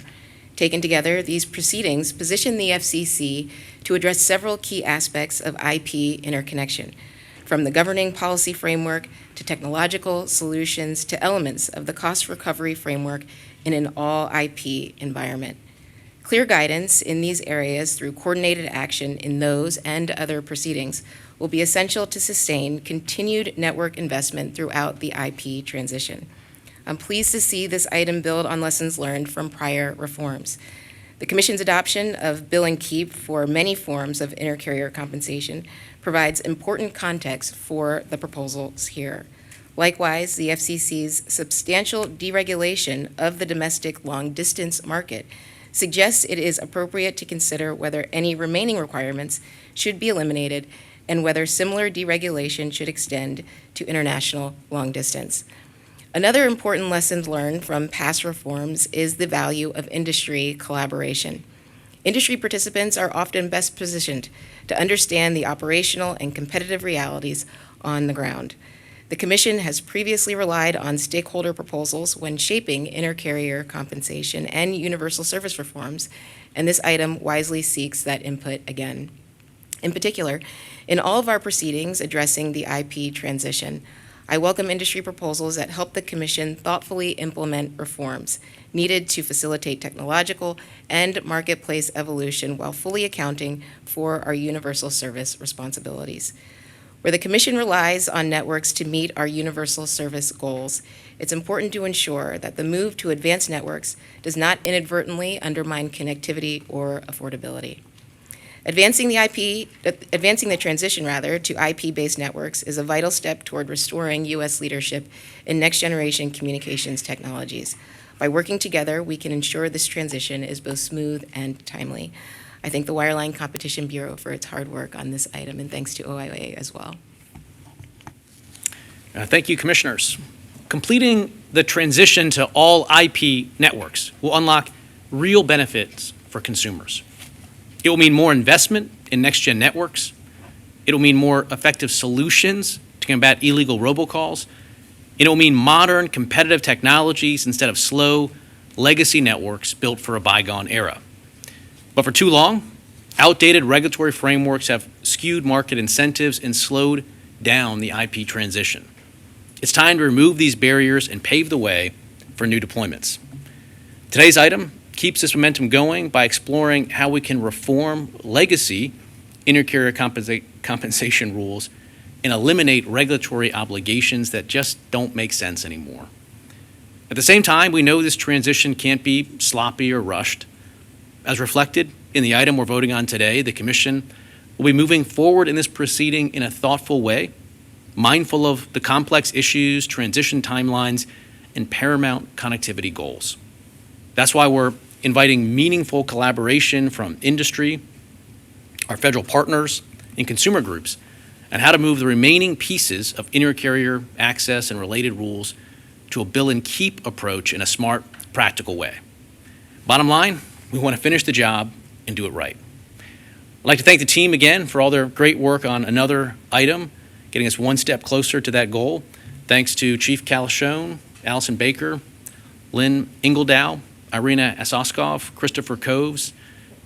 Taken together, these proceedings position the FCC to address several key aspects of IP interconnection, from the governing policy framework to technological solutions to elements of the cost recovery framework in an all-IP environment. Clear guidance in these areas through coordinated action in those and other proceedings will be essential to sustain continued network investment throughout the IP transition. I'm pleased to see this item build on lessons learned from prior reforms. The Commission's adoption of bill and keep for many forms of intercarrier compensation provides important context for the proposals here. Likewise, the FCC's substantial deregulation of the domestic long-distance market suggests it is appropriate to consider whether any remaining requirements should be eliminated and whether similar deregulation should extend to international long distance. Another important lesson learned from past reforms is the value of industry collaboration. Industry participants are often best positioned to understand the operational and competitive realities on the ground. The Commission has previously relied on stakeholder proposals when shaping intercarrier compensation and universal service reforms, and this item wisely seeks that input again. In particular, in all of our proceedings addressing the IP transition, I welcome industry proposals that help the Commission thoughtfully implement reforms needed to facilitate technological and marketplace evolution while fully accounting for our universal service responsibilities. Where the Commission relies on networks to meet our universal service goals, it's important to ensure that the move to advanced networks does not inadvertently undermine connectivity or affordability. Advancing the transition to IP-based networks is a vital step toward restoring U.S. leadership in next-generation communications technologies. By working together, we can ensure this transition is both smooth and timely. I thank the Wireline Competition Bureau for its hard work on this item, and thanks to OIA as well. Thank you, Commissioners. Completing the transition to all IP networks will unlock real benefits for consumers. It will mean more investment in next-gen networks. It will mean more effective solutions to combat illegal robocalls. It will mean modern, competitive technologies instead of slow, legacy networks built for a bygone era. But for too long, outdated regulatory frameworks have skewed market incentives and slowed down the IP transition. It's time to remove these barriers and pave the way for new deployments. Today's item keeps this momentum going by exploring how we can reform legacy intercarrier compensation rules and eliminate regulatory obligations that just don't make sense anymore. At the same time, we know this transition can't be sloppy or rushed. As reflected in the item we're voting on today, the Commission will be moving forward in this proceeding in a thoughtful way, mindful of the complex issues, transition timelines, and paramount connectivity goals. That's why we're inviting meaningful collaboration from industry, our federal partners, and consumer groups on how to move the remaining pieces of intercarrier access and related rules to a bill and keep approach in a smart, practical way. Bottom line, we want to finish the job and do it right. I'd like to thank the team again for all their great work on another item, getting us one step closer to that goal. Thanks to Chief Calashone, Allison Baker, Lynn Ingledow, Irina Asoskov, Christopher Coves,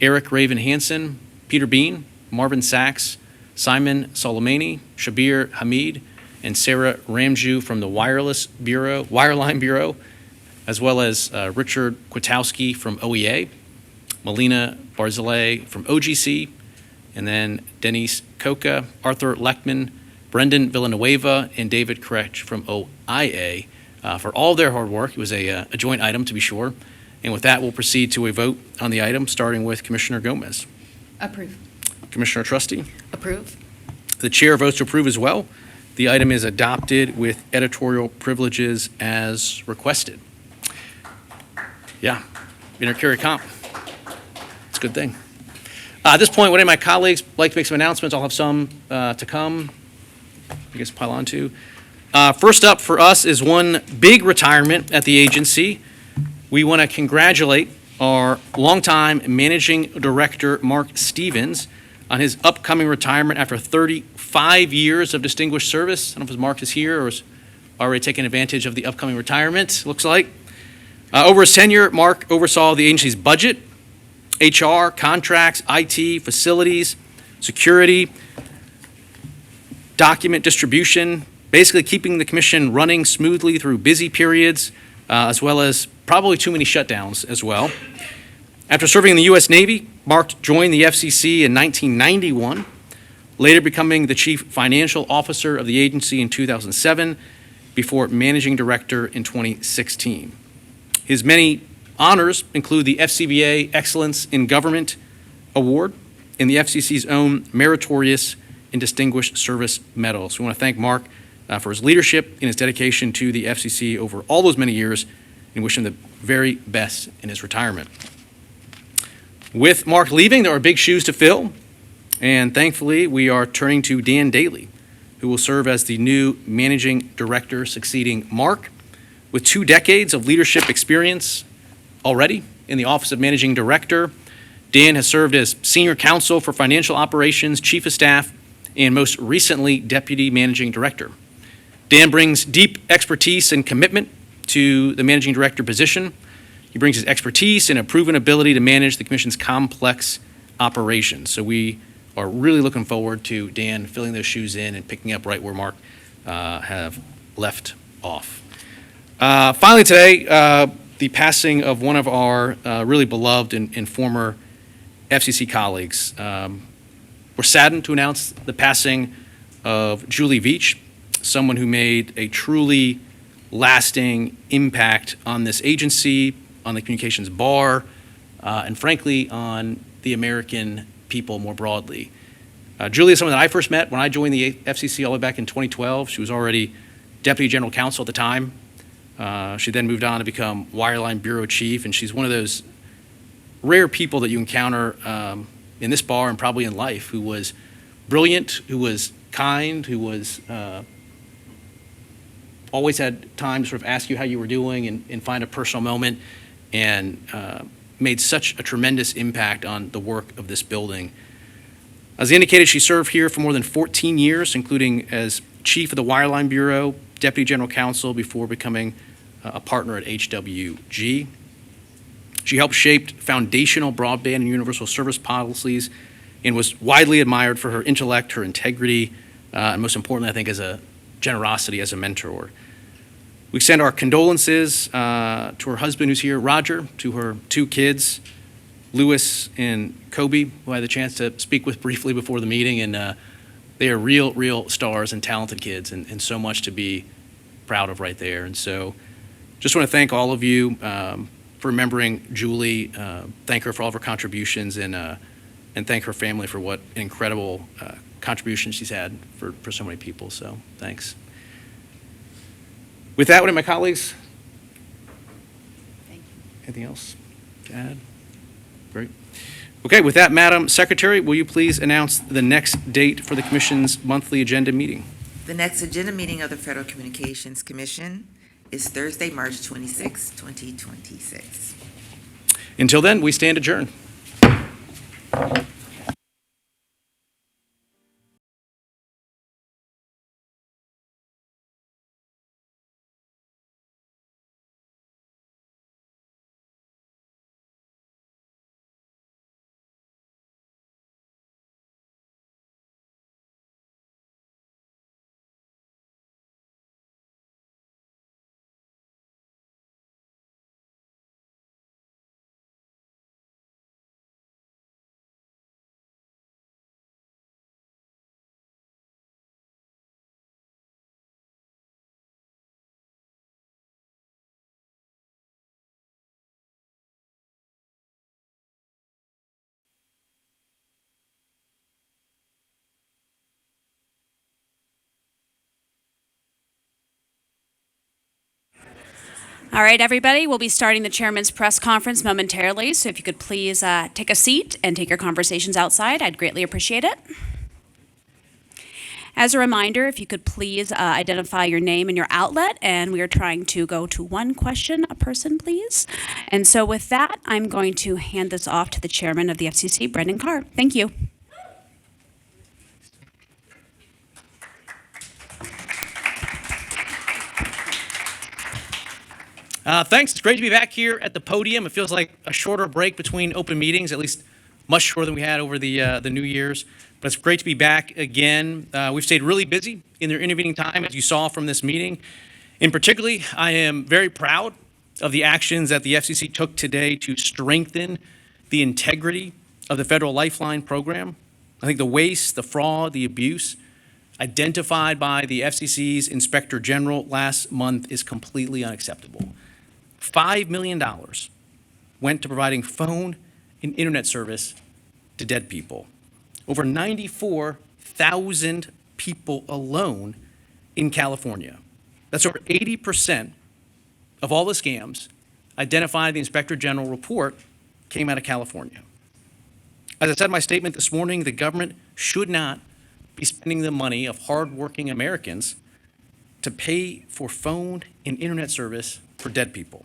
Eric Raven Hansen, Peter Bean, Marvin Sachs, Simon Soleimani, Shabir Hamid, and Sarah Ramju from the Wireline Bureau, as well as Richard Kwiatkowski from OEA, Melina Barzilay from OGC, and then Denise Koka, Arthur Leckman, Brendan Villanueva, and David Kretsch from OIA for all their hard work. It was a joint item, to be sure. And with that, we'll proceed to a vote on the item, starting with Commissioner Gomez. Approve. Commissioner Trustee? Approve. The chair votes to approve as well. The item is adopted with editorial privileges as requested. Yeah, intercarrier comp. It's a good thing. At this point, would any of my colleagues like to make some announcements? I'll have some to come. I guess pile on to. First up for us is one big retirement at the agency. We want to congratulate our longtime managing director, Mark Stevens, on his upcoming retirement after 35 years of distinguished service. I don't know if Mark is here or is already taking advantage of the upcoming retirement, looks like. Over his tenure, Mark oversaw the agency's budget, HR, contracts, IT, facilities, security, document distribution, basically keeping the commission running smoothly through busy periods, as well as probably too many shutdowns as well. After serving in the U.S. Navy, Mark joined the FCC in 1991, later becoming the chief financial officer of the agency in 2007, before managing director in 2016. His many honors include the FCBA Excellence in Government Award and the FCC's own Meritorious and Distinguished Service Medal. So we want to thank Mark for his leadership and his dedication to the FCC over all those many years and wish him the very best in his retirement. With Mark leaving, there are big shoes to fill, and thankfully we are turning to Dan Daly, who will serve as the new managing director succeeding Mark. With 2 decades of leadership experience already in the Office of Managing Director, Dan has served as Senior Counsel for Financial Operations, Chief of Staff, and most recently, Deputy Managing Director. Dan brings deep expertise and commitment to the Managing Director position. He brings his expertise and a proven ability to manage the Commission's complex operations. So we are really looking forward to Dan filling those shoes in and picking up right where Mark have left off. Finally today, the passing of one of our really beloved and former FCC colleagues. We're saddened to announce the passing of Julie Veach, someone who made a truly lasting impact on this agency, on the communications bar, and frankly, on the American people more broadly. Julie is someone that I first met when I joined the FCC all the way back in 2012. She was already Deputy General Counsel at the time. She then moved on to become Wireline Bureau Chief, and she's one of those rare people that you encounter in this bar and probably in life, who was brilliant, who was kind, who was always had time to sort of ask you how you were doing and find a personal moment, and made such a tremendous impact on the work of this building. As indicated, she served here for more than 14 years, including as Chief of the Wireline Bureau, Deputy General Counsel, before becoming a partner at HWG. She helped shape foundational broadband and universal service policies and was widely admired for her intellect, her integrity, and most importantly, I think, as a generosity as a mentor. We extend our condolences to her husband who's here, Roger, to her 2 kids, Lewis and Kobe, who I had the chance to speak with briefly before the meeting, and they are real stars and talented kids, and so much to be proud of right there. And so just want to thank all of you for remembering Julie, thank her for all of her contributions, and thank her family for what an incredible contribution she's had for so many people. So thanks. With that, what do my colleagues? Thank you. Anything else to add? Great. Okay, with that, Madam Secretary, will you please announce the next date for the Commission's monthly agenda meeting? The next agenda meeting of the Federal Communications Commission is Thursday, March 26, 2026. Until then, we stand adjourned. All right, everybody, we'll be starting the chairman's press conference momentarily, so if you could please take a seat and take your conversations outside, I'd greatly appreciate it. As a reminder, if you could please identify your name and your outlet, and we are trying to go to 1 question a person, please. And so with that, I'm going to hand this off to the chairman of the FCC, Brendan Carr. Thank you. Thanks. It's great to be back here at the podium. It feels like a shorter break between open meetings, at least much shorter than we had over the New Year's. But it's great to be back again. We've stayed really busy in their intervening time, as you saw from this meeting. In particularly, I am very proud of the actions that the FCC took today to strengthen the integrity of the federal Lifeline program. I think the waste, the fraud, the abuse identified by the FCC's Inspector General last month is completely unacceptable. $5 million went to providing phone and internet service to dead people. Over 94,000 people alone in California. That's over 80% of all the scams identified in the Inspector General report came out of California. As I said in my statement this morning, the government should not be spending the money of hardworking Americans to pay for phone and internet service for dead people.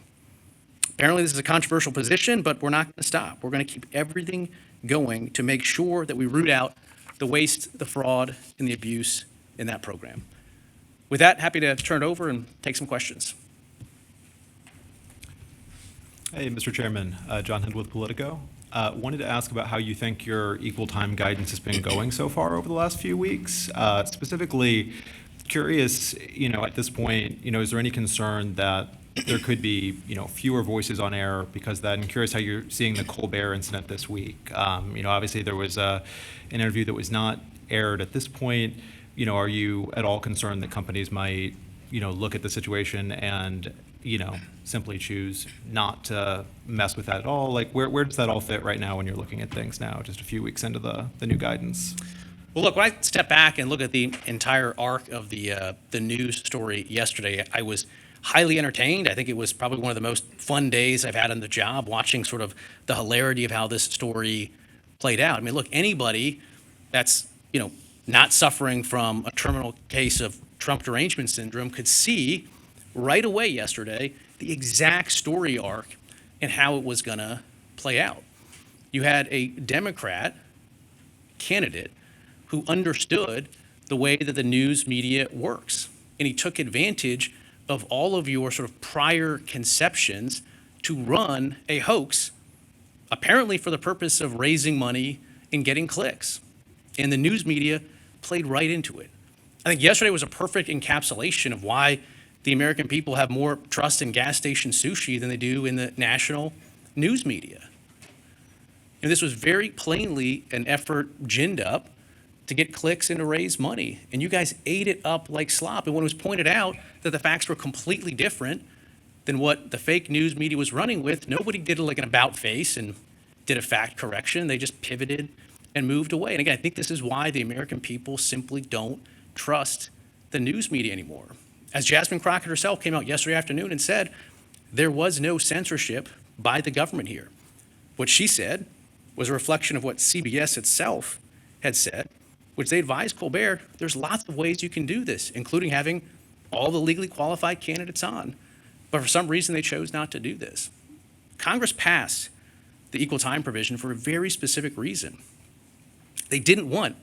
Apparently, this is a controversial position, but we're not going to stop. We're going to keep everything going to make sure that we root out the waste, the fraud, and the abuse in that program. With that, happy to turn it over and take some questions. Hey, Mr. Chairman, John Hind with Politico. Wanted to ask about how you think your equal time guidance has been going so far over the last few weeks. Specifically, curious, at this point, is there any concern that there could be, fewer voices on air because of that? I'm curious how you're seeing the Colbert incident this week. Obviously there was an interview that was not aired at this point. Are you at all concerned that companies might, look at the situation and, simply choose not to mess with that at all? Like, where does that all fit right now when you're looking at things now, just a few weeks into the new guidance? Well, look, when I step back and look at the entire arc of the news story yesterday, I was highly entertained. I think it was probably one of the most fun days I've had on the job, watching sort of the hilarity of how this story played out. I mean, look, anybody that's, not suffering from a terminal case of Trump derangement syndrome could see right away yesterday the exact story arc and how it was going to play out. You had a Democrat candidate who understood the way that the news media works, and he took advantage of all of your sort of prior conceptions to run a hoax, apparently for the purpose of raising money and getting clicks. And the news media played right into it. I think yesterday was a perfect encapsulation of why the American people have more trust in gas station sushi than they do in the national news media. And this was very plainly an effort ginned up to get clicks and to raise money. And you guys ate it up like slop. And when it was pointed out that the facts were completely different than what the fake news media was running with, nobody did like an about face and did a fact correction. They just pivoted and moved away. And again, I think this is why the American people simply don't trust the news media anymore. As Jasmine Crockett herself came out yesterday afternoon and said, there was no censorship by the government here. What she said was a reflection of what CBS itself had said, which they advised Colbert, there's lots of ways you can do this, including having all the legally qualified candidates on. But for some reason, they chose not to do this. Congress passed the equal time provision for a very specific reason. They didn't want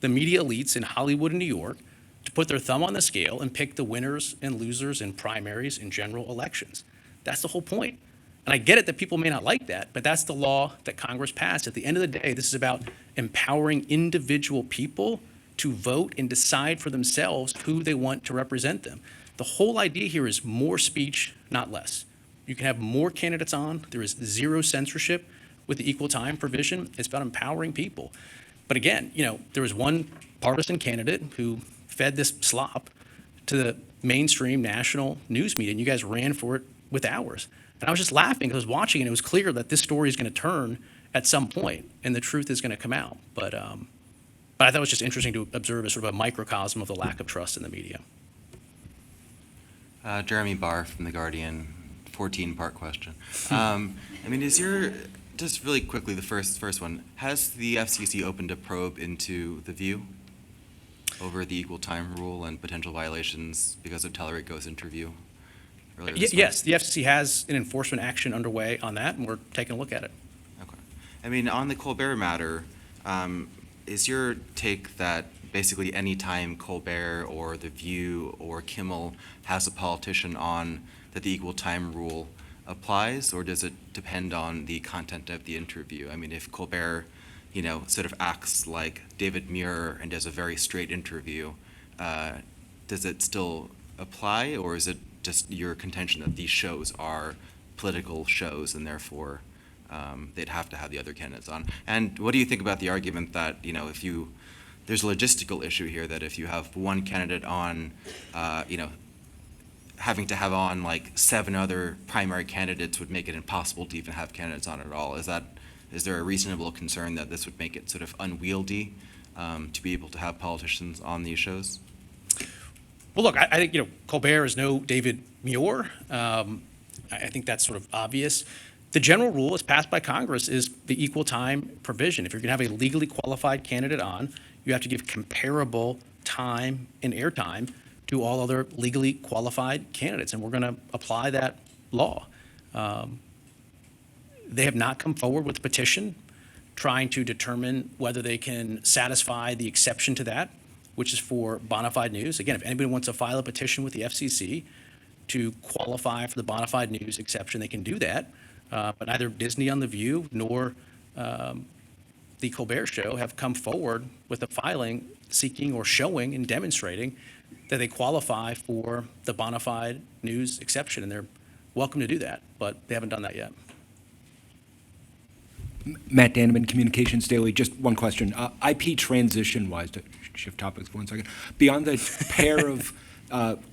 the media elites in Hollywood and New York to put their thumb on the scale and pick the winners and losers in primaries and general elections. That's the whole point. And I get it that people may not like that, but that's the law that Congress passed. At the end of the day, this is about empowering individual people to vote and decide for themselves who they want to represent them. The whole idea here is more speech, not less. You can have more candidates on. There is zero censorship with the equal time provision. It's about empowering people. But again, there was one partisan candidate who fed this slop to the mainstream national news media, and you guys ran for it with hours. And I was just laughing because I was watching, and it was clear that this story is going to turn at some point, and the truth is going to come out. But I thought it was just interesting to observe as sort of a microcosm of the lack of trust in the media. Jeremy Barr from The Guardian, 14-part question. Just really quickly, the first one, has the FCC opened a probe into The View over the equal time rule and potential violations because of Tellerico's interview earlier this month? Yes, the FCC has an enforcement action underway on that, and we're taking a look at it. Okay. On the Colbert matter, is your take that basically any time Colbert or The View or Kimmel has a politician on, that the equal time rule applies, or does it depend on the content of the interview? If Colbert, sort of acts like David Muir and does a very straight interview, does it still apply, or is it just your contention that these shows are political shows and therefore they'd have to have the other candidates on? And what do you think about the argument that, there's a logistical issue here, that if you have one candidate on, having to have on like 7 other primary candidates would make it impossible to even have candidates on at all. Is there a reasonable concern that this would make it sort of unwieldy to be able to have politicians on these shows? Well, look, I think, Colbert is no David Muir. I think that's sort of obvious. The general rule as passed by Congress is the equal time provision. If you're going to have a legally qualified candidate on, you have to give comparable time and airtime to all other legally qualified candidates, and we're going to apply that law. They have not come forward with a petition trying to determine whether they can satisfy the exception to that, which is for bona fide news. Again, if anybody wants to file a petition with the FCC to qualify for the bona fide news exception, they can do that. But neither Disney on The View nor the Colbert Show have come forward with a filing seeking or showing and demonstrating that they qualify for the bona fide news exception, and they're welcome to do that, but they haven't done that yet. Matt Daneman, Communications Daily. Just one question. IP transition-wise, to shift topics for 1 second, beyond the pair of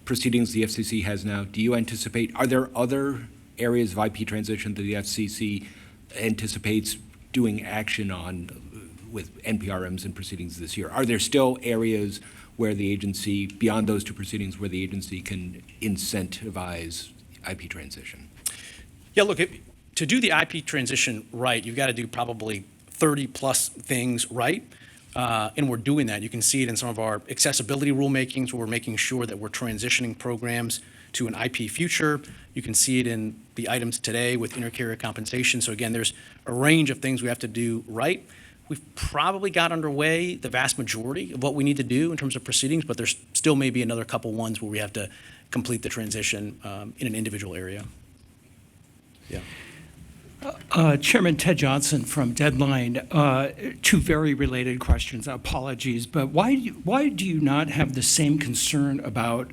proceedings the FCC has now, do you anticipate, are there other areas of IP transition that the FCC anticipates doing action on with NPRMs and proceedings this year? Are there still areas where the agency, beyond those two proceedings, where the agency can incentivize IP transition? Yeah, look, to do the IP transition right, you've got to do probably 30 plus things right. And we're doing that. You can see it in some of our accessibility rulemakings where we're making sure that we're transitioning programs to an IP future. You can see it in the items today with intercarrier compensation. So again, there's a range of things we have to do right. We've probably got underway the vast majority of what we need to do in terms of proceedings, but there's still maybe another couple ones where we have to complete the transition in an individual area. Yeah. Chairman Ted Johnson from Deadline. Two very related questions. Apologies, but why do you not have the same concern about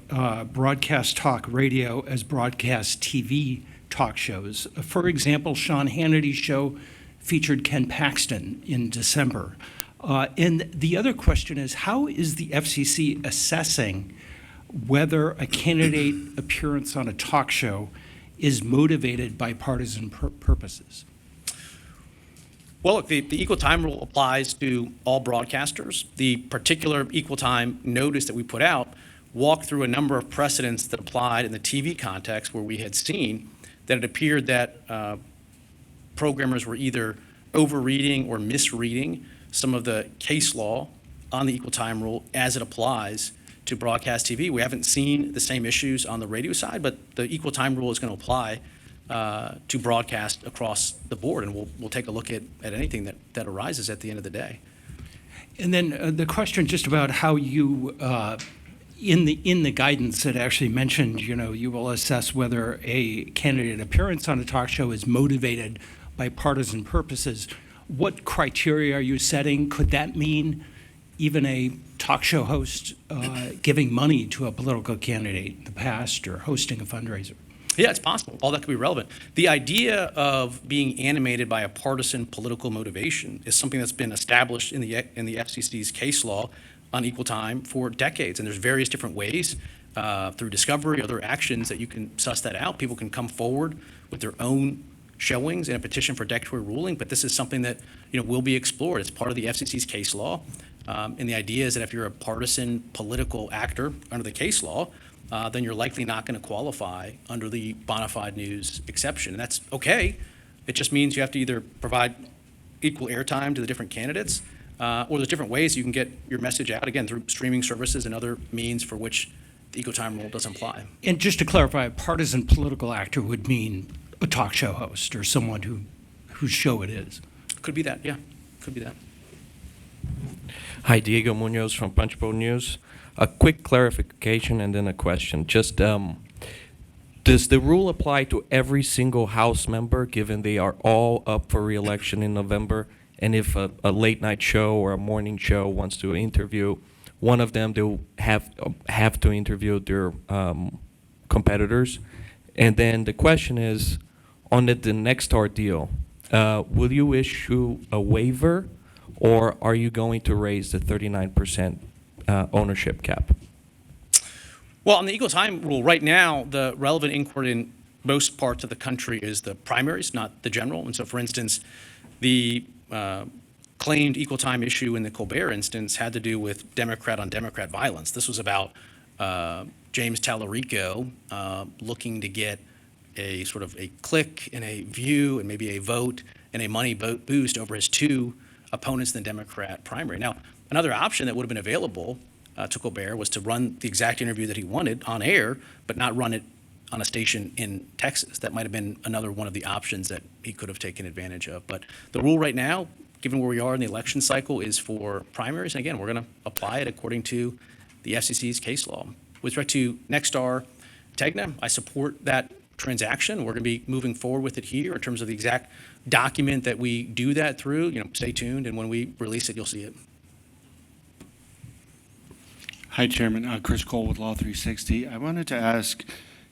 broadcast talk radio as broadcast TV talk shows? For example, Sean Hannity's show featured Ken Paxton in December. And the other question is, how is the FCC assessing whether a candidate appearance on a talk show is motivated by partisan purposes? Well, look, the equal time rule applies to all broadcasters. The particular equal time notice that we put out walked through a number of precedents that applied in the TV context where we had seen that it appeared that programmers were either overreading or misreading some of the case law on the equal time rule as it applies to broadcast TV. We haven't seen the same issues on the radio side, but the equal time rule is going to apply to broadcast across the board, and we'll take a look at anything that arises at the end of the day. And then the question just about how you, in the guidance that actually mentioned, you will assess whether a candidate appearance on a talk show is motivated by partisan purposes. What criteria are you setting? Could that mean even a talk show host giving money to a political candidate in the past or hosting a fundraiser? Yeah, it's possible. All that could be relevant. The idea of being animated by a partisan political motivation is something that's been established in the FCC's case law on equal time for decades. And there's various different ways through discovery, other actions that you can suss that out. People can come forward with their own showings in a petition for declaratory ruling, but this is something that will be explored. It's part of the FCC's case law. And the idea is that if you're a partisan political actor under the case law, then you're likely not going to qualify under the bona fide news exception. And that's okay. It just means you have to either provide equal airtime to the different candidates, or there's different ways you can get your message out, again, through streaming services and other means for which the equal time rule doesn't apply. And just to clarify, a partisan political actor would mean a talk show host or someone whose show it is. Could be that, yeah. Could be that. Hi, Diego Munoz from Punchbowl News. A quick clarification and then a question. Just, does the rule apply to every single House member, given they are all up for re-election in November? And if a late-night show or a morning show wants to interview one of them, they'll have to interview their competitors? And then the question is, on the Nexstar deal, will you issue a waiver, or are you going to raise the 39% ownership cap? Well, on the equal time rule, right now, the relevant inquiry in most parts of the country is the primaries, not the general. And so, for instance, the claimed equal time issue in the Colbert instance had to do with Democrat-on-Democrat violence. This was about James Tallarico looking to get a sort of a click and a view and maybe a vote and a money boost over his two opponents in the Democrat primary. Now, another option that would have been available to Colbert was to run the exact interview that he wanted on air, but not run it on a station in Texas. That might have been another one of the options that he could have taken advantage of. But the rule right now, given where we are in the election cycle, is for primaries. And again, we're going to apply it according to the FCC's case law. With respect to Nexstar Tegna, I support that transaction. We're going to be moving forward with it here in terms of the exact document that we do that through. Stay tuned, and when we release it, you'll see it. Hi, Chairman. Chris Cole with Law 360. I wanted to ask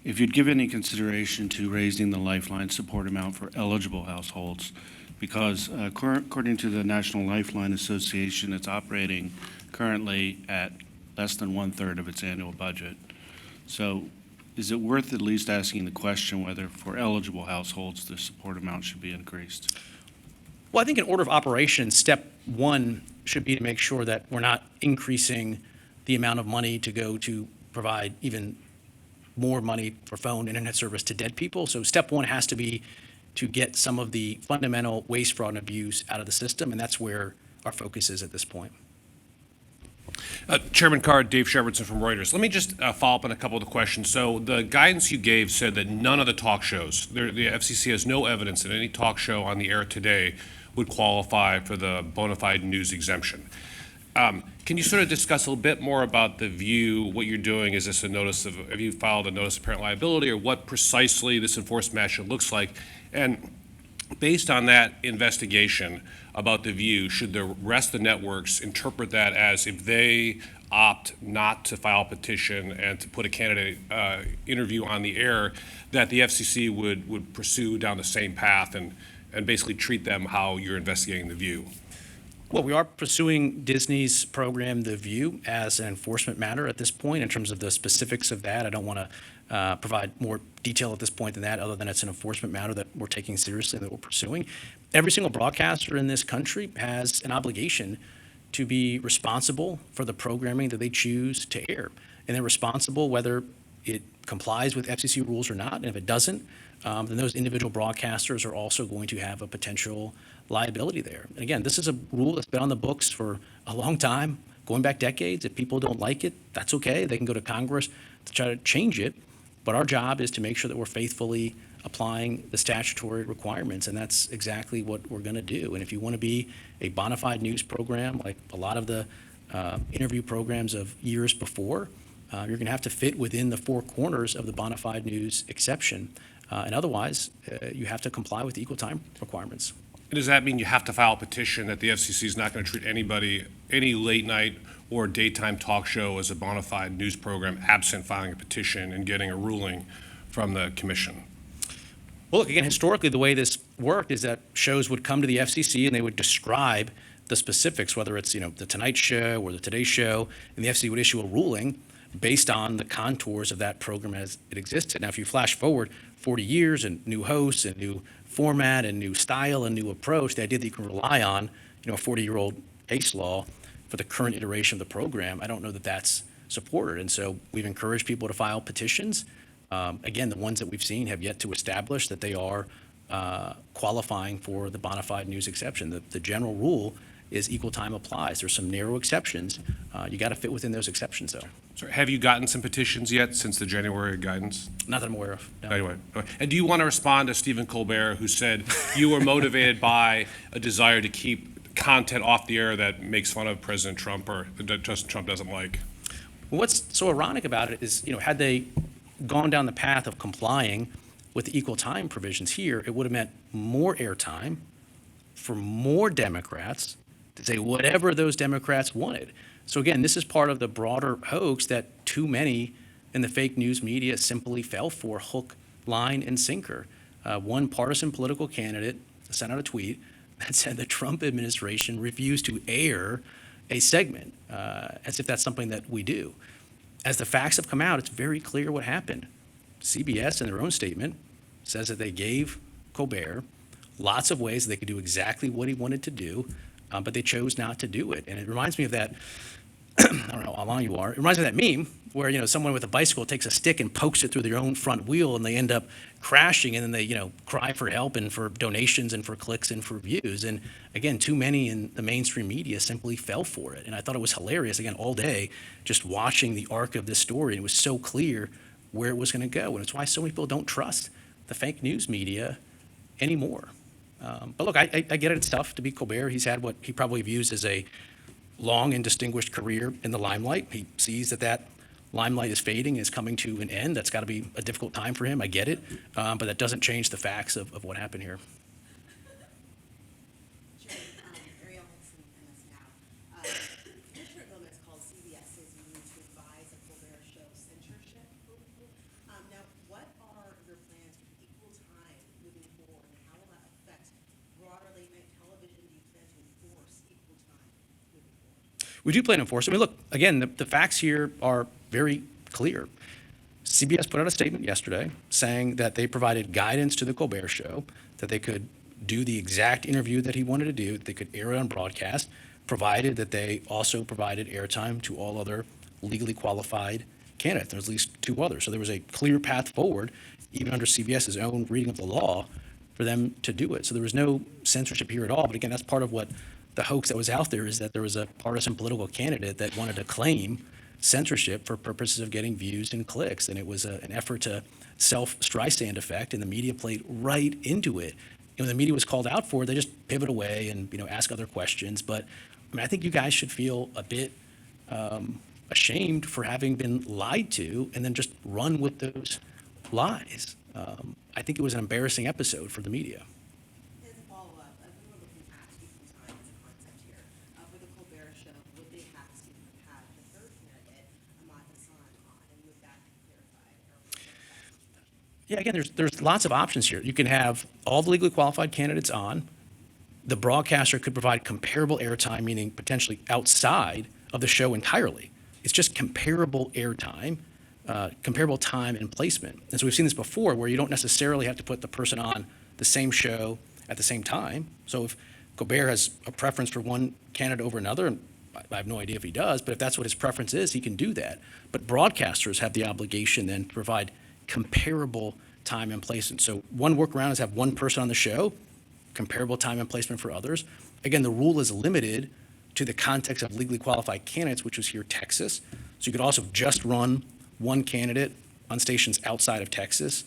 if you'd give any consideration to raising the Lifeline support amount for eligible households, because according to the National Lifeline Association, it's operating currently at less than 1/3 of its annual budget. So is it worth at least asking the question whether for eligible households the support amount should be increased? Well, I think in order of operations, step one should be to make sure that we're not increasing the amount of money to go to provide even more money for phone internet service to dead people. So step one has to be to get some of the fundamental waste, fraud, and abuse out of the system, and that's where our focus is at this point. Chairman Carr, Dave Shepherdson from Reuters. Let me just follow up on a couple of the questions. So the guidance you gave said that none of the talk shows, the FCC has no evidence that any talk show on the air today would qualify for the bona fide news exemption. Can you sort of discuss a little bit more about the view, what you're doing? Is this a notice of, have you filed a notice of apparent liability, or what precisely this enforcement action looks like? And based on that investigation about the view, should the rest of the networks interpret that as if they opt not to file a petition and to put a candidate interview on the air, that the FCC would pursue down the same path and basically treat them how you're investigating the view? Well, we are pursuing Disney's program, The View, as an enforcement matter at this point. In terms of the specifics of that, I don't want to provide more detail at this point than that, other than it's an enforcement matter that we're taking seriously and that we're pursuing. Every single broadcaster in this country has an obligation to be responsible for the programming that they choose to air. And they're responsible whether it complies with FCC rules or not. And if it doesn't, then those individual broadcasters are also going to have a potential liability there. And again, this is a rule that's been on the books for a long time, going back decades. If people don't like it, that's okay. They can go to Congress to try to change it. But our job is to make sure that we're faithfully applying the statutory requirements, and that's exactly what we're going to do. And if you want to be a bona fide news program, like a lot of the interview programs of years before, you're going to have to fit within the four corners of the bona fide news exception. And otherwise, you have to comply with the equal time requirements. Does that mean you have to file a petition that the FCC is not going to treat anybody, any late night or daytime talk show, as a bona fide news program absent filing a petition and getting a ruling from the commission? Well, look, again, historically, the way this worked is that shows would come to the FCC and they would describe the specifics, whether it's, the Tonight Show or the Today Show, and the FCC would issue a ruling based on the contours of that program as it existed. Now, if you flash forward 40 years and new hosts and new format and new style and new approach, the idea that you can rely on, a 40-year-old case law for the current iteration of the program, I don't know that that's supported. And so we've encouraged people to file petitions. Again, the ones that we've seen have yet to establish that they are qualifying for the bona fide news exception. The general rule is equal time applies. There's some narrow exceptions. You got to fit within those exceptions, though. So have you gotten some petitions yet since the January guidance? Not that I'm aware of. No. Anyway, and do you want to respond to Stephen Colbert, who said you were motivated by a desire to keep content off the air that makes fun of President Trump or that Justin Trump doesn't like? Well, what's so ironic about it is, had they gone down the path of complying with the equal time provisions here, it would have meant more airtime for more Democrats to say whatever those Democrats wanted. So again, this is part of the broader hoax that too many in the fake news media simply fell for, hook, line, and sinker. One partisan political candidate sent out a tweet that said the Trump administration refused to air a segment, as if that's something that we do. As the facts have come out, it's very clear what happened. CBS, in their own statement, says that they gave Colbert lots of ways they could do exactly what he wanted to do, but they chose not to do it. And it reminds me of that, I don't know how long you are, it reminds me of that meme where, someone with a bicycle takes a stick and pokes it through their own front wheel and they end up crashing, and then they, cry for help and for donations and for clicks and for views. And again, too many in the mainstream media simply fell for it. And I thought it was hilarious, again, all day, just watching the arc of this story. And it was so clear where it was going to go. And it's why so many people don't trust the fake news media anymore. But look, I get it. It's tough to be Colbert. He's had what he probably views as a long and distinguished career in the limelight. He sees that limelight is fading, is coming to an end. That's got to be a difficult time for him. I get it. But that doesn't change the facts of what happened here. We do plan to enforce it. I mean, look, again, the facts here are very clear. CBS put out a statement yesterday saying that they provided guidance to the Colbert Show, that they could do the exact interview that he wanted to do, that they could air it on broadcast, provided that they also provided airtime to all other legally qualified candidates. There's at least 2 others. So there was a clear path forward, even under CBS's own reading of the law, for them to do it. So there was no censorship here at all. But again, that's part of what the hoax that was out there, is that there was a partisan political candidate that wanted to claim censorship for purposes of getting views and clicks. And it was an effort to self-Streisand effect, and the media played right into it. When the media was called out for it, they just pivot away and ask other questions. But I mean, I think you guys should feel a bit ashamed for having been lied to and then just run with those lies. I think it was an embarrassing episode for the media. As a follow-up, we were looking at equal time as a concept here. For the Colbert Show, would they have to have the third candidate, Ahmad Hassan, on, and would that be clarified? Yeah, again, there's lots of options here. You can have all the legally qualified candidates on. The broadcaster could provide comparable airtime, meaning potentially outside of the show entirely. It's just comparable airtime, comparable time and placement. And so we've seen this before, where you don't necessarily have to put the person on the same show at the same time. So if Colbert has a preference for one candidate over another, and I have no idea if he does, but if that's what his preference is, he can do that. But broadcasters have the obligation then to provide comparable time and placement. So one workaround is have one person on the show, comparable time and placement for others. Again, the rule is limited to the context of legally qualified candidates, which was here Texas. So you could also just run one candidate on stations outside of Texas.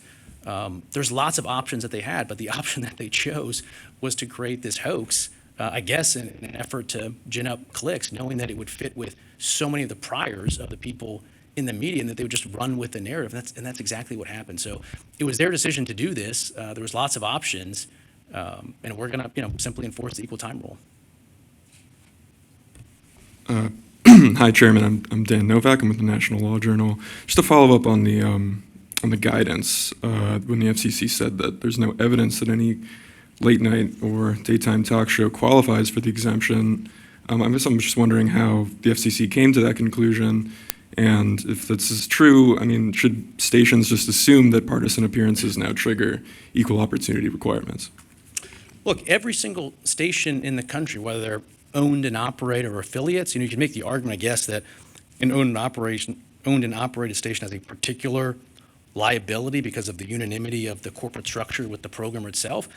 There's lots of options that they had, but the option that they chose was to create this hoax, I guess in an effort to gin up clicks, knowing that it would fit with so many of the priors of the people in the media, and that they would just run with the narrative. And that's exactly what happened. So it was their decision to do this. There was lots of options, and we're going to simply enforce the equal time rule. Hi, Chairman. I'm Dan Novak. I'm with the National Law Journal. Just to follow up on the guidance, when the FCC said that there's no evidence that any late night or daytime talk show qualifies for the exemption, I'm just wondering how the FCC came to that conclusion, and if this is true, I mean, should stations just assume that partisan appearances now trigger equal opportunity requirements? Look, every single station in the country, whether they're owned and operated or affiliates, you can make the argument, I guess, that an owned and operated station has a particular liability because of the unanimity of the corporate structure with the program itself.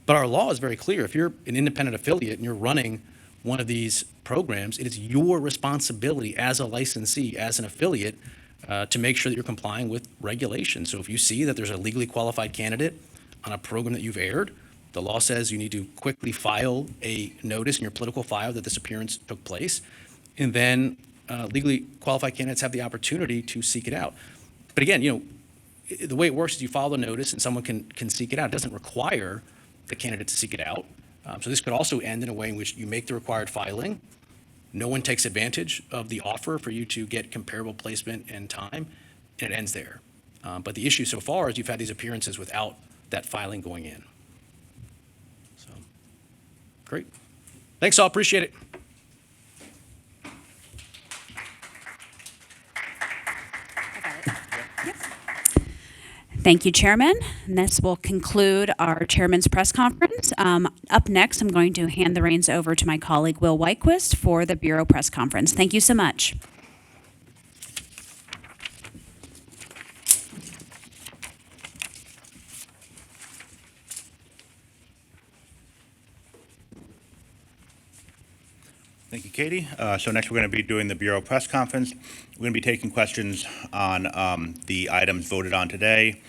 But our law is very clear. If you're an independent affiliate and you're running one of these programs, it is your responsibility as a licensee, as an affiliate, to make sure that you're complying with regulations. So if you see that there's a legally qualified candidate on a program that you've aired, the law says you need to quickly file a notice in your political file that this appearance took place, and then legally qualified candidates have the opportunity to seek it out. But again, the way it works is you file the notice and someone can seek it out. It doesn't require the candidate to seek it out. So this could also end in a way in which you make the required filing, no one takes advantage of the offer for you to get comparable placement and time, and it ends there. But the issue so far is you've had these appearances without that filing going in. So, great. Thanks all, appreciate it. Thank you, Chairman. And this will conclude our Chairman's press conference. Up next, I'm going to hand the reins over to my colleague, Will Whitequist, for the Bureau press conference. Thank you so much. Thank you, Katie. So next, we're going to be doing the Bureau press conference. We're going to be taking questions on the items voted on today,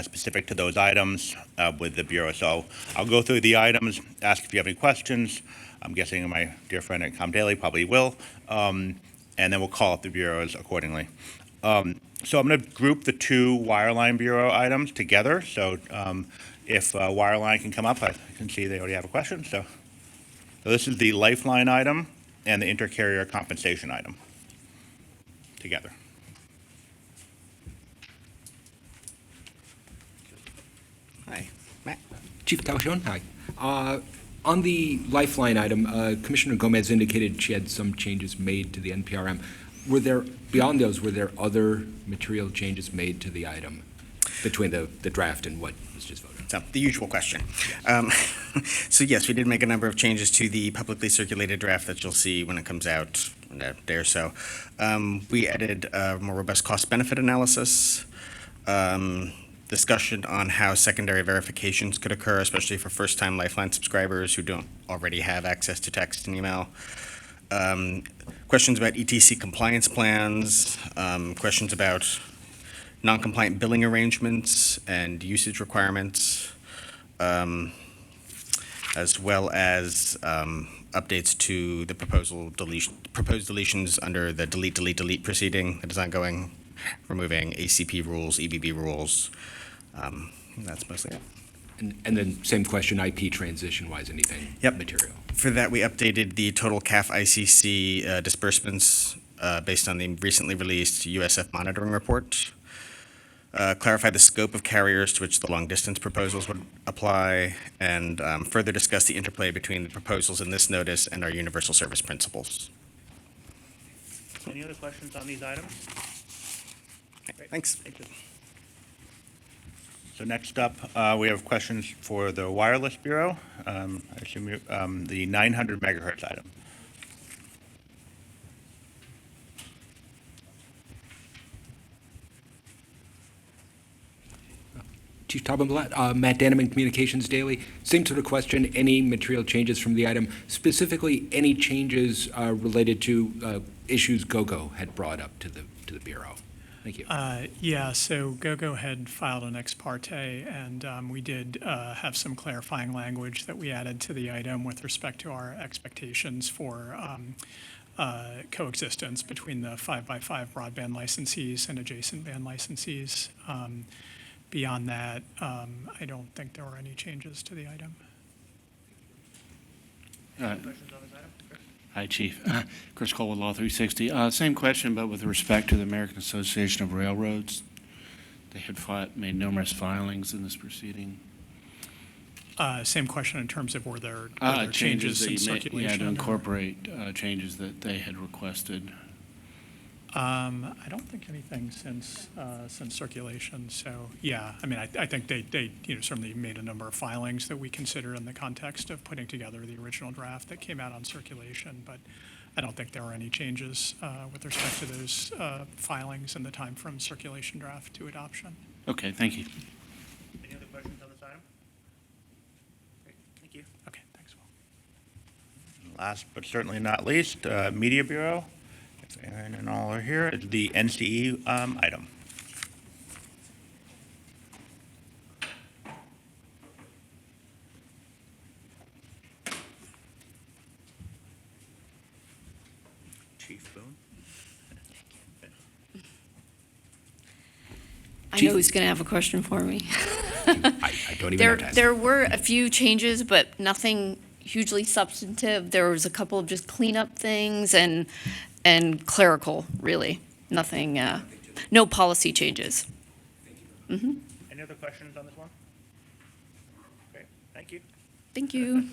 specific to those items with the Bureau. So I'll go through the items, ask if you have any questions. I'm guessing my dear friend at Com Daily probably will, and then we'll call up the bureaus accordingly. So I'm going to group the two Wireline Bureau items together. So if Wireline can come up, I can see they already have a question. So this is the Lifeline item and the Intercarrier compensation item together. Hi, Matt. Chief Tauchon, hi. On the Lifeline item, Commissioner Gomez indicated she had some changes made to the NPRM. Beyond those, were there other material changes made to the item between the draft and what was just voted? So, the usual question. So yes, we did make a number of changes to the publicly circulated draft that you'll see when it comes out in a day or so. We added a more robust cost-benefit analysis, discussion on how secondary verifications could occur, especially for first-time Lifeline subscribers who don't already have access to text and email. Questions about ETC compliance plans, questions about non-compliant billing arrangements and usage requirements, as well as updates to the proposed deletions under the delete proceeding that is ongoing, removing ACP rules, EBB rules. That's mostly it. And then same question, IP transition-wise, anything material? For that, we updated the total CAF ICC disbursements based on the recently released USF monitoring report. Clarified the scope of carriers to which the long-distance proposals would apply, and further discuss the interplay between the proposals in this notice and our universal service principles. Any other questions on these items? Thanks. Thank you. So next up, we have questions for the Wireless Bureau. I assume the 900 megahertz item. Chief Taubenblatt, Matt Danneman, Communications Daily. Same sort of question, any material changes from the item? Specifically, any changes related to issues GoGo had brought up to the Bureau? Thank you. Yeah, so GoGo had filed an ex parte, and we did have some clarifying language that we added to the item with respect to our expectations for coexistence between the 5x5 broadband licensees and adjacent band licensees. Beyond that, I don't think there were any changes to the item. Questions on this item? Hi, Chief. Chris Cole with Law 360. Same question, but with respect to the American Association of Railroads. They had made numerous filings in this proceeding. Same question in terms of were there Changes in that you circulation? made, to incorporate changes that they had requested. I don't think anything since circulation. So yeah, I mean, I think they certainly made a number of filings that we consider in the context of putting together the original draft that came out on circulation. But I don't think there were any changes with respect to those filings in the time from circulation draft to adoption. Okay, thank you. Any other questions on this item? Great, thank you. Okay, thanks, Will. Last but certainly not least, Media Bureau. If Aaron and all are here, it's the NCE item. Chief Boone. I know he's going to have a question for me. I don't even have to ask. There were a few changes, but nothing hugely substantive. There was a couple of just cleanup things and clerical, really. Nothing, no policy changes. Mm-hmm. Any other questions on this one? Great, thank you. Thank you.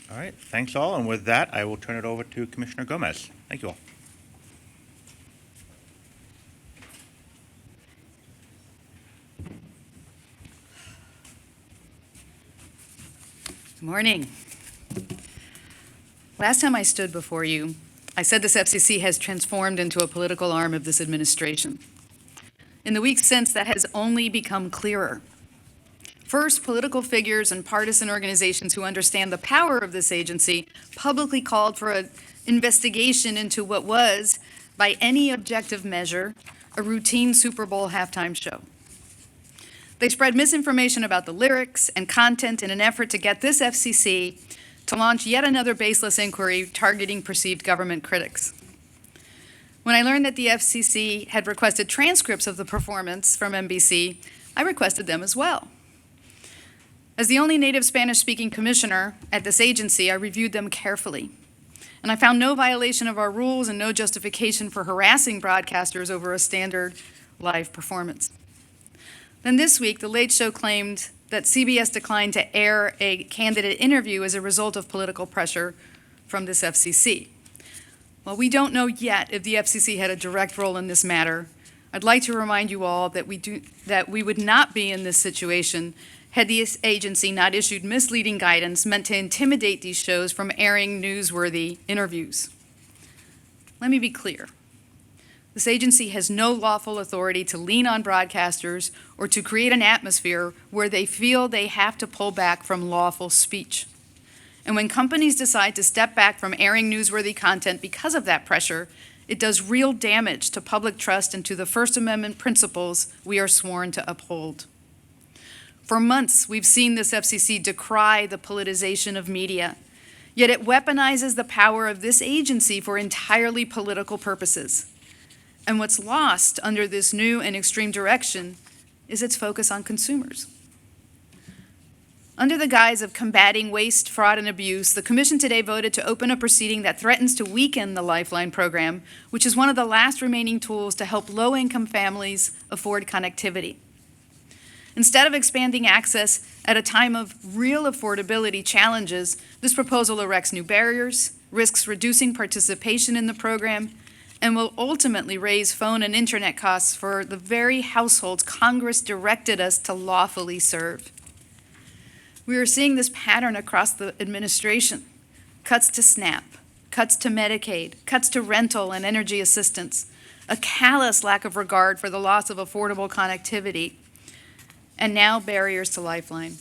All right, thanks all, and with that, I will turn it over to Commissioner Gomez. Thank you all. Good morning. Last time I stood before you, I said this FCC has transformed into a political arm of this administration. In the weeks since, that has only become clearer. First, political figures and partisan organizations who understand the power of this agency publicly called for an investigation into what was, by any objective measure, a routine Super Bowl halftime show. They spread misinformation about the lyrics and content in an effort to get this FCC to launch yet another baseless inquiry targeting perceived government critics. When I learned that the FCC had requested transcripts of the performance from NBC, I requested them as well. As the only native Spanish-speaking commissioner at this agency, I reviewed them carefully. And I found no violation of our rules and no justification for harassing broadcasters over a standard live performance. Then this week, The Late Show claimed that CBS declined to air a candidate interview as a result of political pressure from this FCC. While we don't know yet if the FCC had a direct role in this matter, I'd like to remind you all that we would not be in this situation had the agency not issued misleading guidance meant to intimidate these shows from airing newsworthy interviews. Let me be clear. This agency has no lawful authority to lean on broadcasters or to create an atmosphere where they feel they have to pull back from lawful speech. And when companies decide to step back from airing newsworthy content because of that pressure, it does real damage to public trust and to the First Amendment principles we are sworn to uphold. For months, we've seen this FCC decry the politicization of media, yet it weaponizes the power of this agency for entirely political purposes. And what's lost under this new and extreme direction is its focus on consumers. Under the guise of combating waste, fraud, and abuse, the Commission today voted to open a proceeding that threatens to weaken the Lifeline program, which is one of the last remaining tools to help low-income families afford connectivity. Instead of expanding access at a time of real affordability challenges, this proposal erects new barriers, risks reducing participation in the program, and will ultimately raise phone and internet costs for the very households Congress directed us to lawfully serve. We are seeing this pattern across the administration. Cuts to SNAP, cuts to Medicaid, cuts to rental and energy assistance, a callous lack of regard for the loss of affordable connectivity, and now barriers to Lifeline.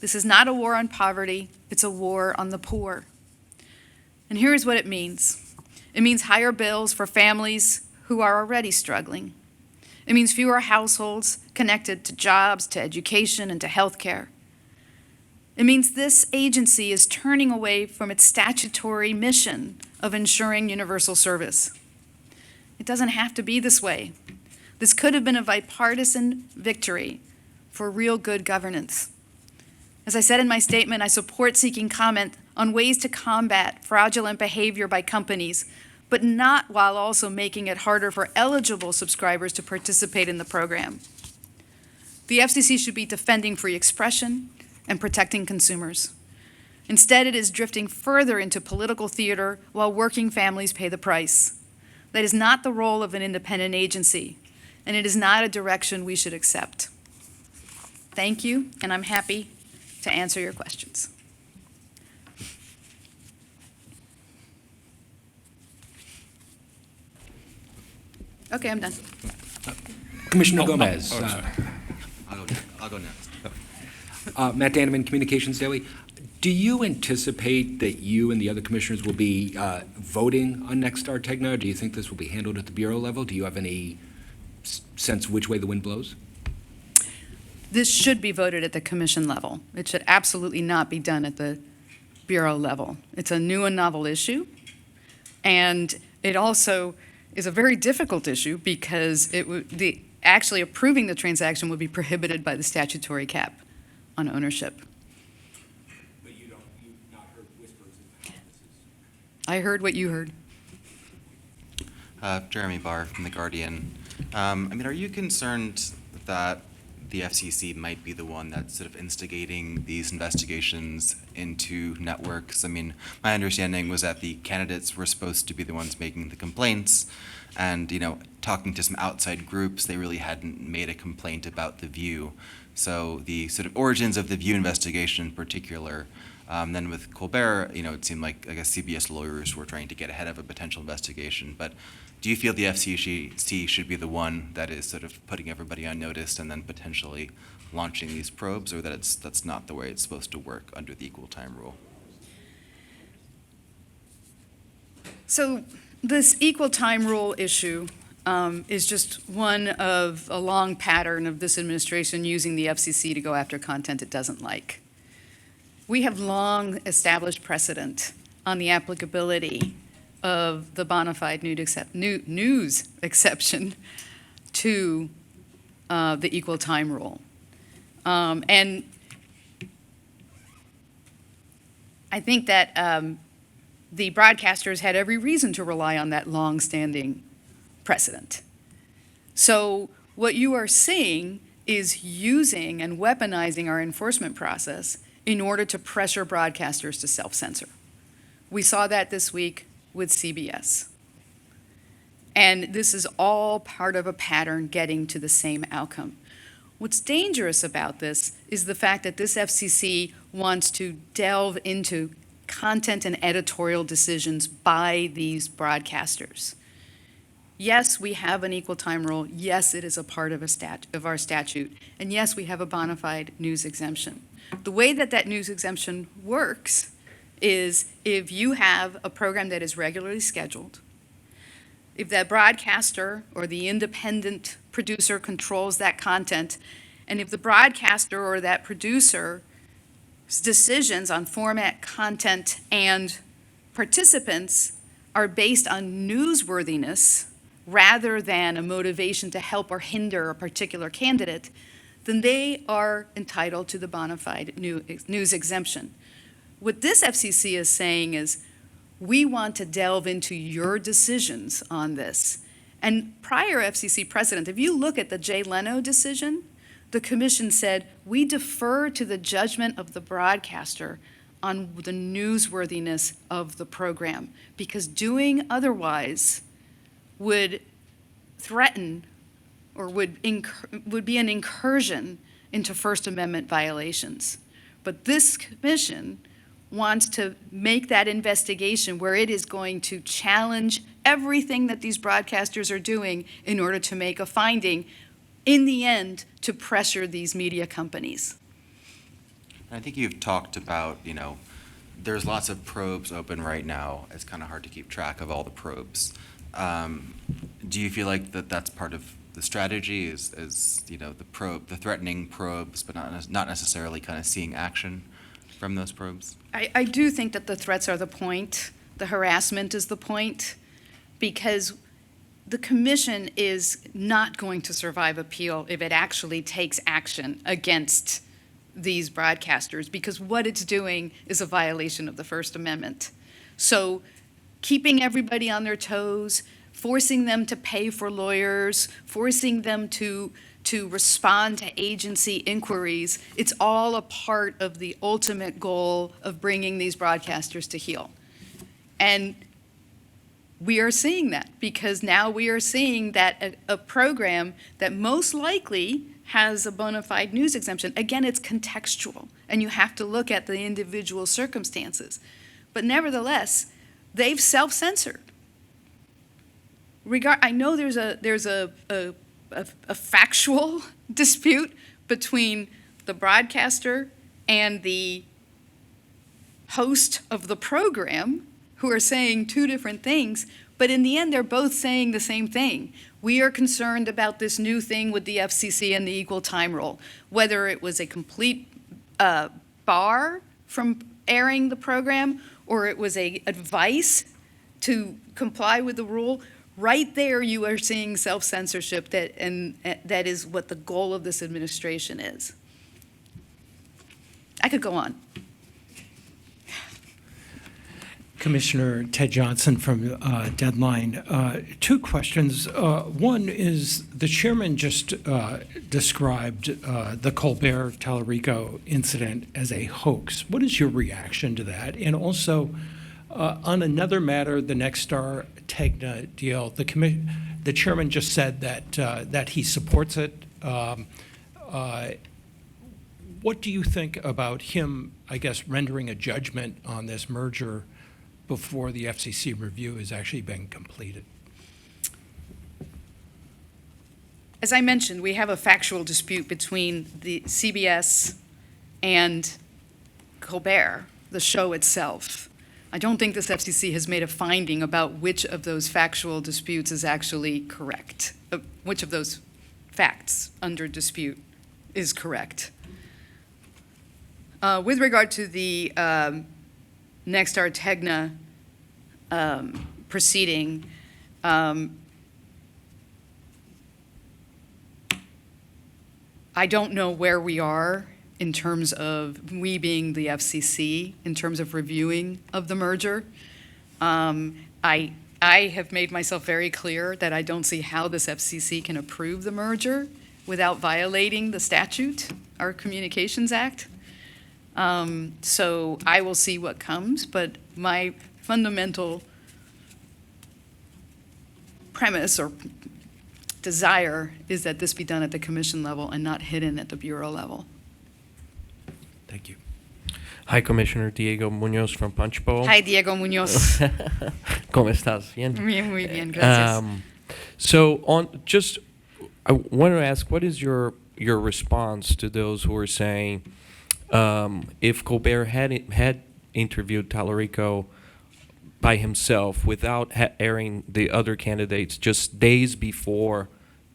This is not a war on poverty, it's a war on the poor. And here's what it means. It means higher bills for families who are already struggling. It means fewer households connected to jobs, to education, and to health care. It means this agency is turning away from its statutory mission of ensuring universal service. It doesn't have to be this way. This could have been a bipartisan victory for real good governance. As I said in my statement, I support seeking comment on ways to combat fraudulent behavior by companies, but not while also making it harder for eligible subscribers to participate in the program. The FCC should be defending free expression and protecting consumers. Instead, it is drifting further into political theater while working families pay the price. That is not the role of an independent agency, and it is not a direction we should accept. Thank you, and I'm happy to answer your questions. Okay, I'm done. Commissioner Gomez. I'll go next. Matt Daneman, Communications Daily. Do you anticipate that you and the other commissioners will be voting on Nexstar Tegna? Do you think this will be handled at the Bureau level? Do you have any sense which way the wind blows? This should be voted at the commission level. It should absolutely not be done at the Bureau level. It's a new and novel issue, and it also is a very difficult issue because actually approving the transaction would be prohibited by the statutory cap on ownership. But you've not heard whispers of how this is. I heard what you heard. Jeremy Barr from The Guardian. Are you concerned that the FCC might be the one that's sort of instigating these investigations into networks? My understanding was that the candidates were supposed to be the ones making the complaints, and talking to some outside groups, they really hadn't made a complaint about The View. So the sort of origins of the View investigation in particular, then with Colbert, it seemed like, I guess, CBS lawyers were trying to get ahead of a potential investigation. But do you feel the FCC should be the one that is sort of putting everybody on notice and then potentially launching these probes, or that that's not the way it's supposed to work under the equal time rule? So this equal time rule issue is just one of a long pattern of this administration using the FCC to go after content it doesn't like. We have long established precedent on the applicability of the bona fide news exception to the equal time rule. And I think that the broadcasters had every reason to rely on that long-standing precedent. So what you are seeing is using and weaponizing our enforcement process in order to pressure broadcasters to self-censor. We saw that this week with CBS. And this is all part of a pattern getting to the same outcome. What's dangerous about this is the fact that this FCC wants to delve into content and editorial decisions by these broadcasters. Yes, we have an equal time rule. Yes, it is a part of our statute. And yes, we have a bona fide news exemption. The way that that news exemption works is if you have a program that is regularly scheduled, if that broadcaster or the independent producer controls that content, and if the broadcaster or that producer's decisions on format, content, and participants are based on newsworthiness rather than a motivation to help or hinder a particular candidate, then they are entitled to the bona fide news exemption. What this FCC is saying is, we want to delve into your decisions on this. And prior FCC precedent, if you look at the Jay Leno decision, the commission said, we defer to the judgment of the broadcaster on the newsworthiness of the program, because doing otherwise would threaten or would be an incursion into First Amendment violations. But this commission wants to make that investigation where it is going to challenge everything that these broadcasters are doing in order to make a finding, in the end, to pressure these media companies. I think you've talked about, there's lots of probes open right now. It's kind of hard to keep track of all the probes. Do you feel like that's part of the strategy is the threatening probes, but not necessarily kind of seeing action from those probes? I do think that the threats are the point, the harassment is the point, because the commission is not going to survive appeal if it actually takes action against these broadcasters, because what it's doing is a violation of the First Amendment. So keeping everybody on their toes, forcing them to pay for lawyers, forcing them to respond to agency inquiries, it's all a part of the ultimate goal of bringing these broadcasters to heel. And we are seeing that, because now we are seeing that a program that most likely has a bona fide news exemption, again, it's contextual, and you have to look at the individual circumstances. But nevertheless, they've self-censored. I know there's a factual dispute between the broadcaster and the host of the program, who are saying two different things, but in the end, they're both saying the same thing. We are concerned about this new thing with the FCC and the equal time rule, whether it was a complete bar from airing the program or it was a advice to comply with the rule. Right there, you are seeing self-censorship, that is what the goal of this administration is. I could go on. Commissioner Ted Johnson from Deadline. Two questions. One is, the chairman just described the Colbert-Tallarico incident as a hoax. What is your reaction to that? And also, on another matter, the Nexstar Tegna deal, the chairman just said that he supports it. What do you think about him, I guess, rendering a judgment on this merger before the FCC review has actually been completed? As I mentioned, we have a factual dispute between the CBS and Colbert, the show itself. I don't think this FCC has made a finding about which of those factual disputes is actually correct, which of those facts under dispute is correct. With regard to the Nexstar Tegna proceeding, I don't know where we are in terms of, we being the FCC, in terms of reviewing of the merger. I have made myself very clear that I don't see how this FCC can approve the merger without violating the statute, our Communications Act. So I will see what comes, but my fundamental premise or desire is that this be done at the commission level and not hidden at the bureau level. Thank you. Hi, Commissioner Diego Muñoz from Punchbowl. Hi, Diego Muñoz. ¿Cómo estás? Bien. Muy bien, gracias. So I want to ask, what is your response to those who are saying, if Colbert had interviewed Tallarico by himself without airing the other candidates just days before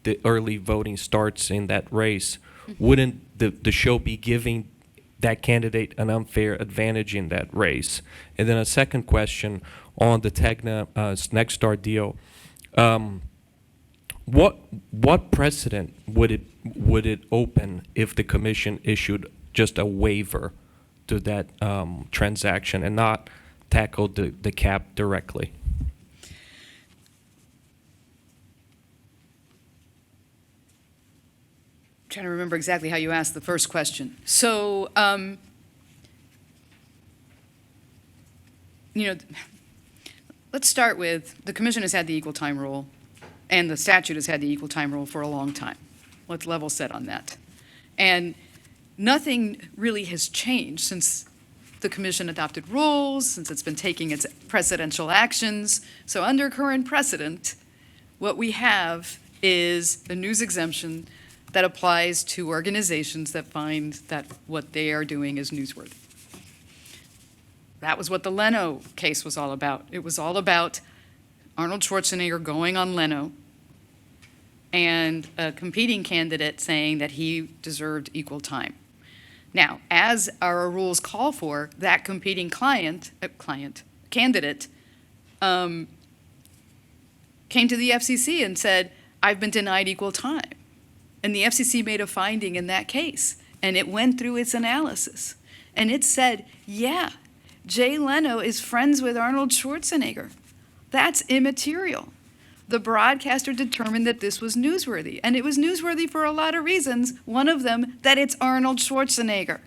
the early voting starts in that race, wouldn't the show be giving that candidate an unfair advantage in that race? And then a second question on the Tegna Nexstar deal. What precedent would it open if the commission issued just a waiver to that transaction and not tackled the cap directly? I'm trying to remember exactly how you asked the first question. So, let's start with the commission has had the equal time rule, and the statute has had the equal time rule for a long time. Let's level set on that. And nothing really has changed since the commission adopted rules, since it's been taking its precedential actions. So under current precedent, what we have is the news exemption that applies to organizations that find that what they are doing is newsworthy. That was what the Leno case was all about. It was all about Arnold Schwarzenegger going on Leno and a competing candidate saying that he deserved equal time. Now, as our rules call for, that competing candidate came to the FCC and said, I've been denied equal time. And the FCC made a finding in that case, and it went through its analysis. And it said, yeah, Jay Leno is friends with Arnold Schwarzenegger. That's immaterial. The broadcaster determined that this was newsworthy, and it was newsworthy for a lot of reasons, one of them, that it's Arnold Schwarzenegger.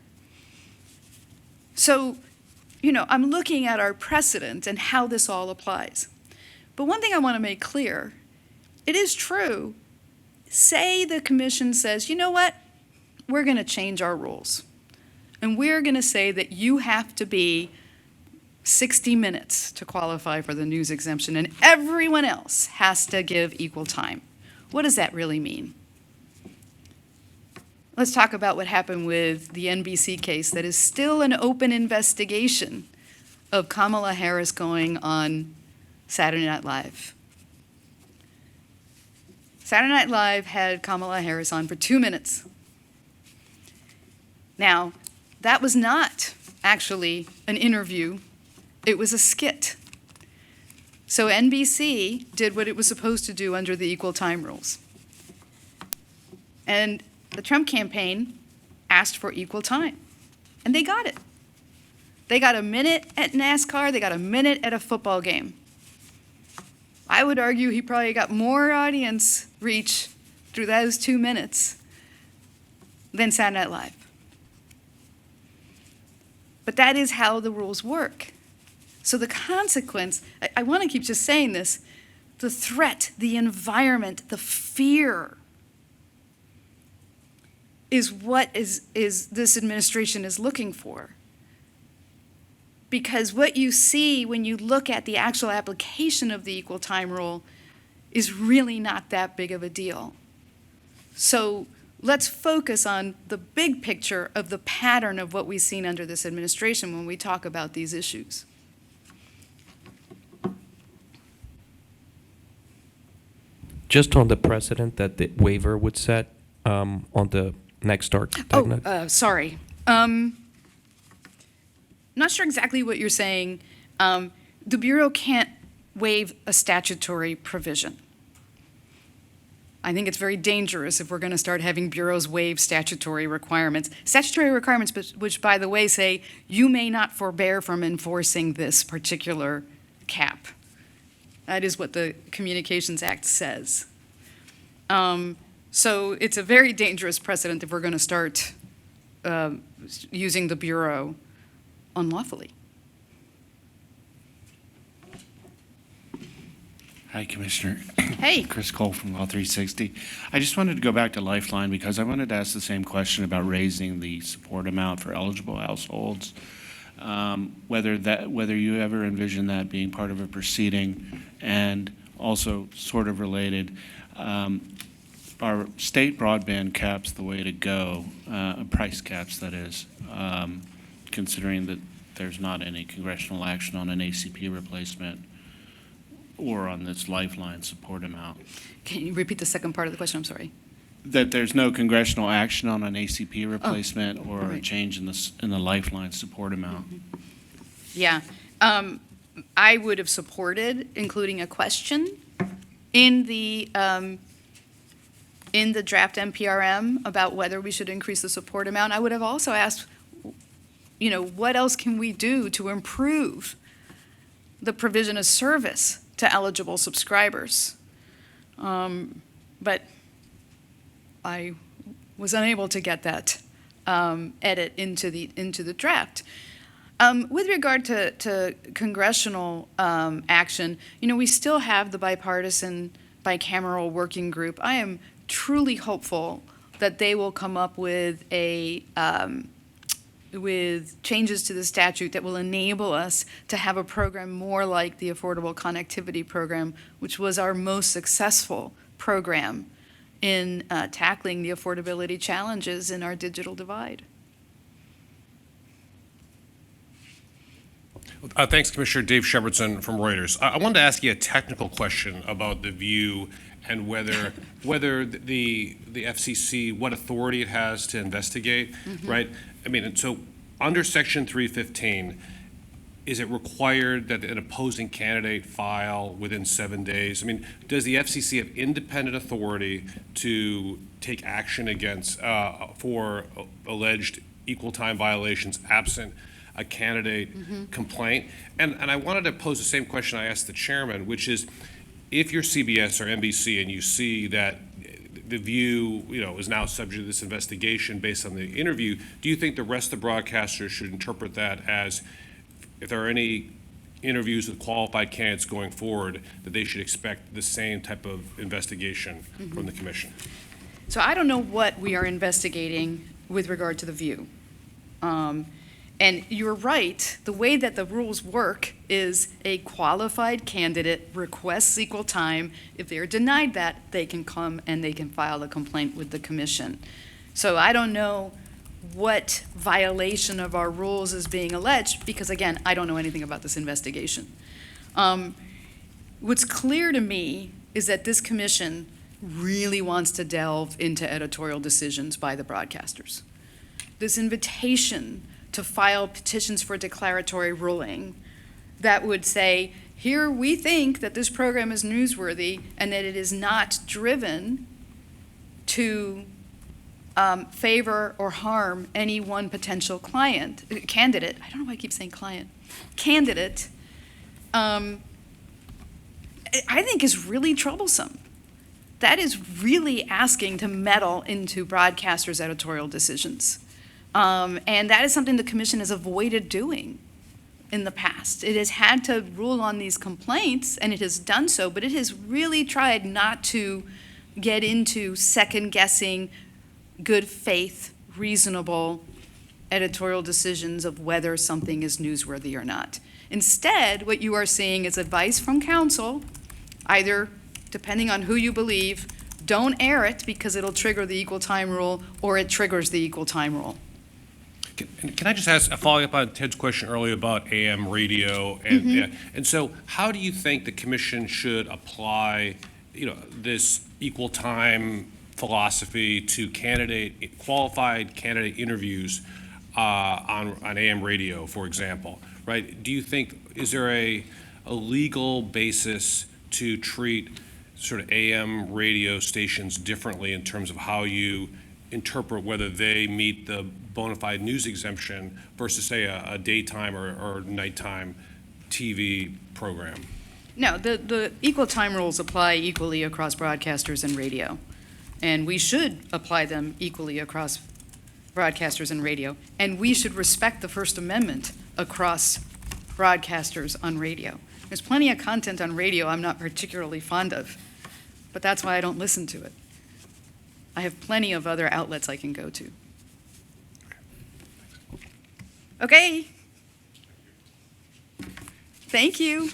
So, I'm looking at our precedent and how this all applies. But one thing I want to make clear, it is true, say the commission says, you know what, we're going to change our rules, and we're going to say that you have to be 60 minutes to qualify for the news exemption, and everyone else has to give equal time. What does that really mean? Let's talk about what happened with the NBC case that is still an open investigation of Kamala Harris going on Saturday Night Live. Saturday Night Live had Kamala Harris on for 2 minutes. Now, that was not actually an interview. It was a skit. So NBC did what it was supposed to do under the equal time rules. And the Trump campaign asked for equal time, and they got it. They got a minute at NASCAR, they got a minute at a football game. I would argue he probably got more audience reach through those 2 minutes than Saturday Night Live. But that is how the rules work. So the consequence, I want to keep just saying this, the threat, the environment, the fear is what is this administration is looking for. Because what you see when you look at the actual application of the equal time rule is really not that big of a deal. So let's focus on the big picture of the pattern of what we've seen under this administration when we talk about these issues. Just on the precedent that the waiver would set on the next start. Sorry. Not sure exactly what you're saying. The Bureau can't waive a statutory provision. I think it's very dangerous if we're going to start having bureaus waive statutory requirements. Statutory requirements, which, by the way, say you may not forbear from enforcing this particular cap. That is what the Communications Act says. So it's a very dangerous precedent if we're going to start using the Bureau unlawfully. Hi, Commissioner. Hey. Chris Cole from Law 360. I just wanted to go back to Lifeline because I wanted to ask the same question about raising the support amount for eligible households. Whether you ever envision that being part of a proceeding, and also sort of related, are state broadband caps the way to go, price caps that is, considering that there's not any congressional action on an ACP replacement or on this Lifeline support amount? Can you repeat the second part of the question? I'm sorry. That there's no congressional action on an ACP replacement or a change in the Lifeline support amount. Yeah. I would have supported including a question in the draft NPRM about whether we should increase the support amount. I would have also asked, what else can we do to improve the provision of service to eligible subscribers? But I was unable to get that edit into the draft. With regard to congressional action, we still have the bipartisan bicameral working group. I am truly hopeful that they will come up with with changes to the statute that will enable us to have a program more like the Affordable Connectivity Program, which was our most successful program in tackling the affordability challenges in our digital divide. Thanks, Commissioner. Dave Shepardson from Reuters. I wanted to ask you a technical question about the view and whether the FCC, what authority it has to investigate, right? I mean, so under Section 315, is it required that an opposing candidate file within 7 days? I mean, does the FCC have independent authority to take action against, for alleged equal time violations absent a candidate complaint? And I wanted to pose the same question I asked the chairman, which is, if you're CBS or NBC and you see that the View, is now subject to this investigation based on the interview, do you think the rest of the broadcasters should interpret that as, if there are any interviews with qualified candidates going forward, that they should expect the same type of investigation from the commission? So I don't know what we are investigating with regard to the View. And you're right, the way that the rules work is a qualified candidate requests equal time. If they are denied that, they can come and they can file a complaint with the commission. So I don't know what violation of our rules is being alleged, because again, I don't know anything about this investigation. What's clear to me is that this commission really wants to delve into editorial decisions by the broadcasters. This invitation to file petitions for declaratory ruling that would say, here we think that this program is newsworthy and that it is not driven to favor or harm any one potential candidate. I don't know why I keep saying client. Candidate, I think is really troublesome. That is really asking to meddle into broadcasters' editorial decisions. And that is something the commission has avoided doing in the past. It has had to rule on these complaints, and it has done so, but it has really tried not to get into second-guessing good faith, reasonable editorial decisions of whether something is newsworthy or not. Instead, what you are seeing is advice from counsel, either, depending on who you believe, don't air it because it'll trigger the equal time rule, or it triggers the equal time rule. Can I just ask, following up on Ted's question earlier about AM radio, and and so how do you think the commission should apply, this equal time philosophy to qualified candidate interviews on AM radio, for example, right? Do you think, is there a legal basis to treat sort of AM radio stations differently in terms of how you interpret whether they meet the bona fide news exemption versus, say, a daytime or nighttime TV program? No, the equal time rules apply equally across broadcasters and radio. And we should apply them equally across broadcasters and radio. And we should respect the First Amendment across broadcasters on radio. There's plenty of content on radio I'm not particularly fond of, but that's why I don't listen to it. I have plenty of other outlets I can go to. Okay. Thank you.